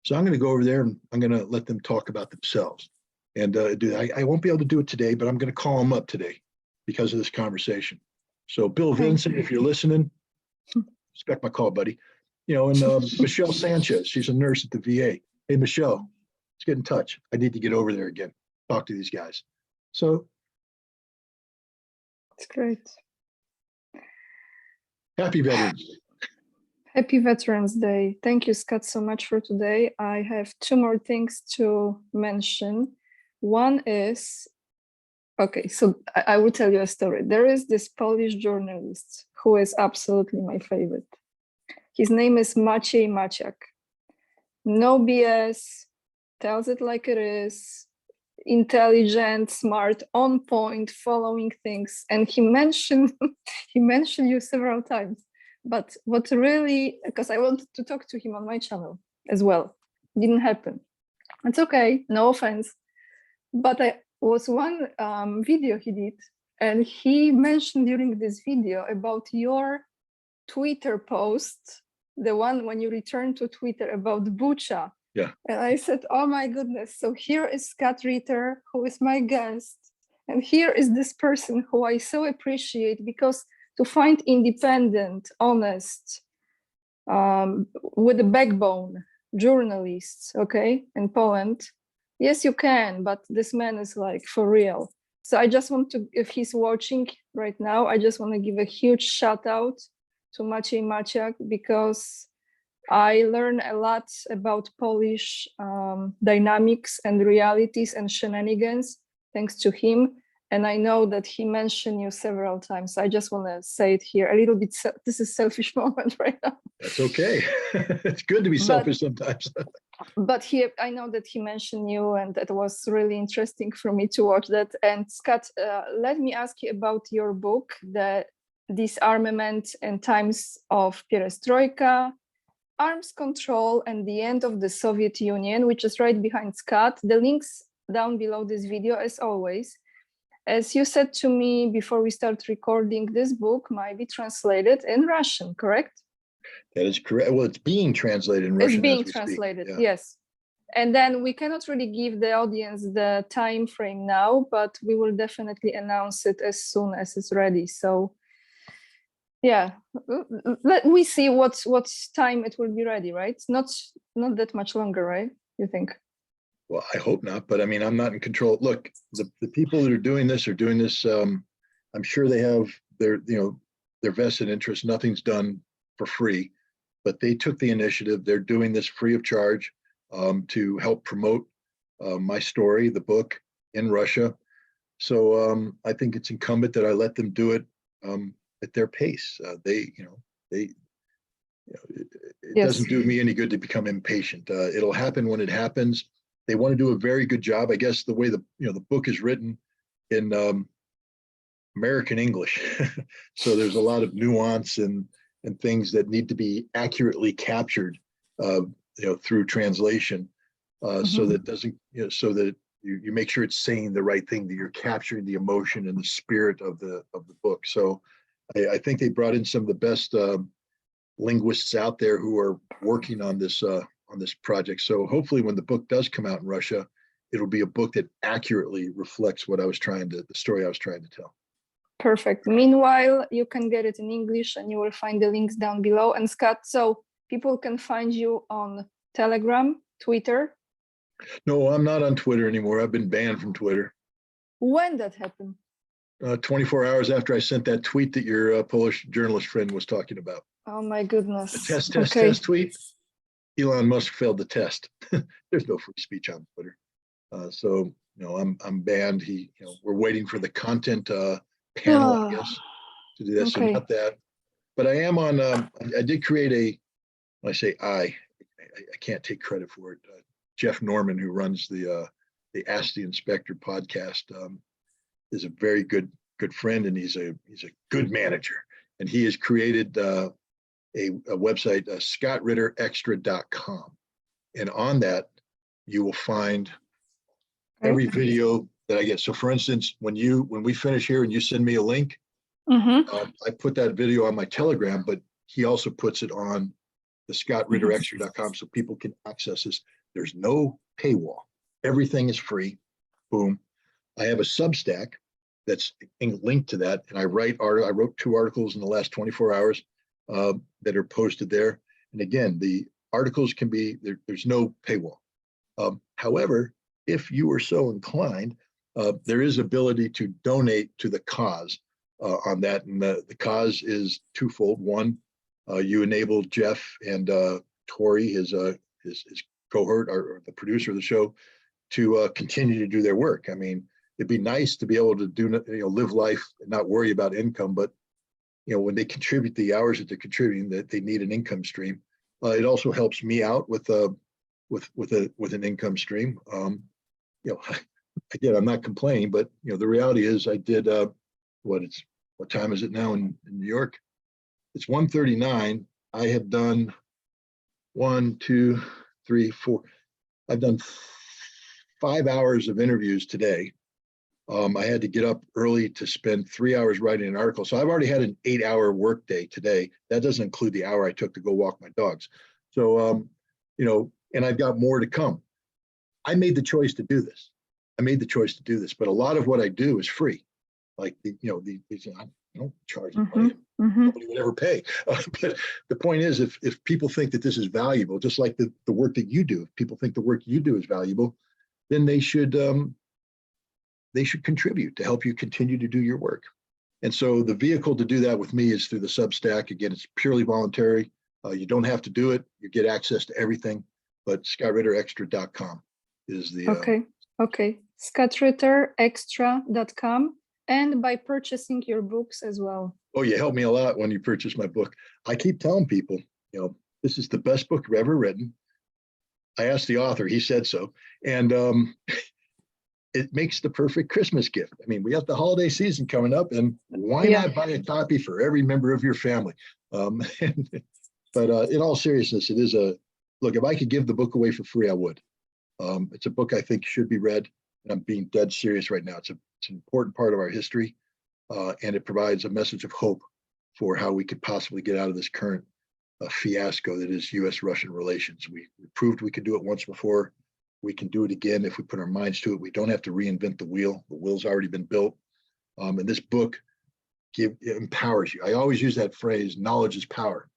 B: So I'm going to go over there and I'm going to let them talk about themselves. And I won't be able to do it today, but I'm going to call him up today because of this conversation. So Bill Vincent, if you're listening, expect my call, buddy. And Michelle Sanchez, she's a nurse at the VA. Hey, Michelle, let's get in touch. I need to get over there again, talk to these guys. So.
A: That's great.
B: Happy Veterans Day.
A: Happy Veterans Day. Thank you, Scott, so much for today. I have 2 more things to mention. One is, okay, so I will tell you a story. There is this Polish journalist who is absolutely my favorite. His name is Maciej Maciak. No BS, tells it like it is, intelligent, smart, on point, following things. And he mentioned you several times. But what really, because I wanted to talk to him on my channel as well, didn't happen. It's okay, no offense. But I was one video he did, and he mentioned during this video about your Twitter post, the one when you returned to Twitter about Bucha.
B: Yeah.
A: And I said, oh my goodness. So here is Scott Ritter, who is my guest. And here is this person who I so appreciate, because to find independent, honest, with a backbone journalists, okay, in Poland, yes, you can, but this man is like for real. So I just want to, if he's watching right now, I just want to give a huge shout out to Maciej Maciak, because I learned a lot about Polish dynamics and realities and shenanigans thanks to him. And I know that he mentioned you several times. I just want to say it here a little bit. This is a selfish moment right now.
B: That's okay. It's good to be selfish sometimes. But
A: I know that he mentioned you, and that was really interesting for me to watch that. And Scott, let me ask you about your book, the Disarmament in Times of Perestroika, Arms Control and the End of the Soviet Union, which is right behind Scott. The links down below this video, as always. As you said to me before we start recording, this book might be translated in Russian, correct?
B: That is correct. Well, it's being translated in Russian.
A: It's being translated,
B: yeah.
A: Yes. And then we cannot really give the audience the time frame now, but we will definitely announce it as soon as it's ready. So yeah, let me see what time it will be ready, right? It's not that much longer, right? You think?
B: Well, I hope not, but I mean, I'm not in control. Look, the people that are doing this I'm sure they have their vested interest. Nothing's done for free, but they took the initiative. They're doing this free of charge to help promote my story, the book, in Russia. So I think it's incumbent that I let them do it at their pace. It
A: Yes.
B: doesn't do me any good to become impatient. It'll happen when it happens. They want to do a very good job. I guess the way the book is written in American English, so there's a lot of nuance and things that need to be accurately captured, through translation, so that doesn't, so that you make sure it's saying the right thing, that you're capturing the emotion and the spirit of the book. So I think they brought in some of the best linguists out there who are working on this project. So hopefully when the book does come out in Russia, it'll be a book that accurately reflects what the story I was trying to tell.
A: Perfect. Meanwhile, you can get it in English and you will find the links down below. And Scott, so people can find you on Telegram, Twitter.
B: No, I'm not on Twitter anymore. I've been banned from Twitter.
A: When that happened?
B: 24 hours after I sent that tweet that your Polish journalist friend was talking about.
A: Oh my goodness.
B: The test tweet. Elon Musk failed the test. There's no free speech on Twitter. So I'm banned. We're waiting for the content panel, I guess, to do that. So not that. But I am on, I did create when I say I can't take credit for it. Jeff Norman, who runs the Ask the Inspector podcast, is a very good friend, and he's a good manager. And he has created a website, scottritterextra.com. And on that, you will find every video that I get. So for instance, when we finish here and you send me a link, I put that video on my Telegram, but he also puts it on the scottritterextra.com so people can access this. There's no paywall. Everything is free. Boom. I have a Substack that's linked to that, and I wrote 2 articles in the last 24 hours that are posted there. And again, the articles can be there's no paywall. However, if you are so inclined, there is ability to donate to the cause on that, and the cause is twofold. One, you enable Jeff and Tori, his cohort, or the producer of the show, to continue to do their work. I mean, it'd be nice to be able to live life and not worry about income, but when they contribute the hours that they're contributing, that they need an income stream. It also helps me out with an income stream. Again, I'm not complaining, but the reality is I did what time is it now in New York? It's 1:39. I have done 1, 2, 3, 4. I've done 5 hours of interviews today. I had to get up early to spend 3 hours writing an article. So I've already had an 8-hour workday today. That doesn't include the hour I took to go walk my dogs. So, and I've got more to come. I made the choice to do this. But a lot of what I do is free. Like, I don't charge anybody. Nobody would ever pay. But the point is, if people think that this is valuable, just like the work that you do, if people think the work you do is valuable, then they should contribute to help you continue to do your work. And so the vehicle to do that with me is through the Substack. Again, it's purely voluntary. You don't have to do it. You get access to everything. But scottritterextra.com is the
A: Okay. scottritterextra.com, and by purchasing your books as well.
B: Oh, you help me a lot when you purchase my book. I keep telling people, this is the best book I've ever written. I asked the author, he said so. And it makes the perfect Christmas gift. I mean, we got the holiday season coming up, and why not buy a copy for every member of your family? But in all seriousness, it is look, if I could give the book away for free, I would. It's a book I think should be read, and I'm being dead serious right now. It's an important part of our history, and it provides a message of hope for how we could possibly get out of this current fiasco that is U.S.-Russian relations. We proved we could do it once before. We can do it again if we put our minds to it. We don't have to reinvent the wheel. The wheel's already been built. And this book empowers you. I always use that phrase, knowledge is power.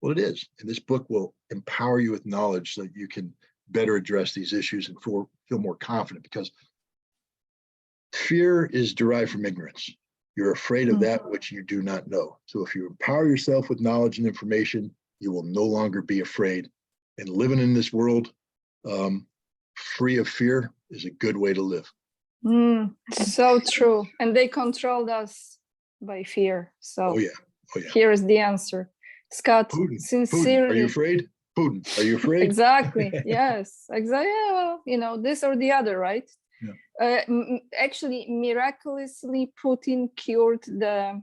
B: Well, it is. And this book will empower you with knowledge so that you can better address these issues and feel more confident, because fear is derived from ignorance. You're afraid of that which you do not know. So if you empower yourself with knowledge and information, you will no longer be afraid. And living in this world free of fear is a good way to live.
A: So true. And they controlled us by fear. So here is the answer. Scott,
B: Putin,
A: sincerely.
B: Putin, are you afraid? Putin, are you afraid?
A: Exactly. Yes, exactly. Yeah, you know, this or the other, right? Yeah. Actually, miraculously, Putin cured the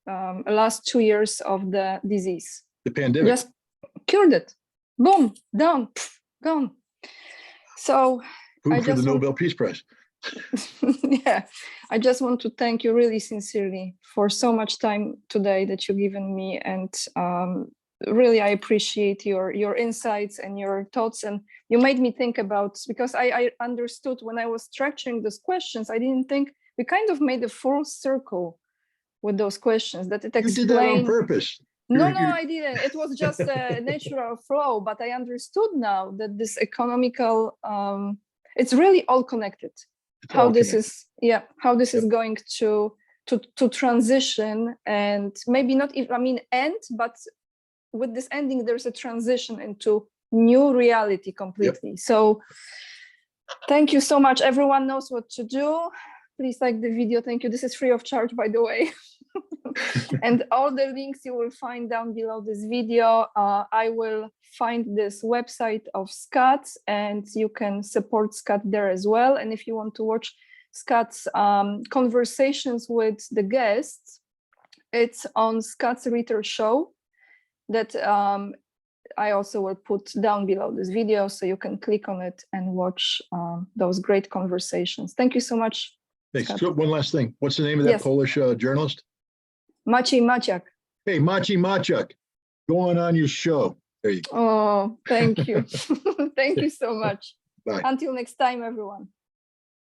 A: last 2 years of the disease.
B: The pandemic.
A: Just cured it. Boom, done, gone. So
B: Putin for the Nobel Peace Prize.
A: Yeah, I just want to thank you really sincerely for so much time today that you've given me, and really I appreciate your insights and your thoughts, and you made me think about, because I understood when I was structuring those questions, I didn't think we kind of made a full circle with those questions, that it explained.
B: You did that on purpose.
A: No, I didn't. It was just a natural flow, but I understood now that this economical, it's really all connected. How this is going to transition, and maybe not even, end, but with this ending, there's a transition into new reality completely. So thank you so much. Everyone knows what to do. Please like the video. Thank you. This is free of charge, by the way. And all the links you will find down below this video. I will find this website of Scott, and you can support Scott there as well. And if you want to watch Scott's conversations with the guests, it's on Scott's Ritter show that I also will put down below this video, so you can click on it and watch those great conversations. Thank you so much.
B: Thanks. So one last thing. What's the name of that Polish journalist?
A: Maciej Maciak.
B: Hey, Maciej Maciak, go on your show. There you go.
A: Oh, thank you. Thank you so much.
B: Bye.
A: Until next time, everyone.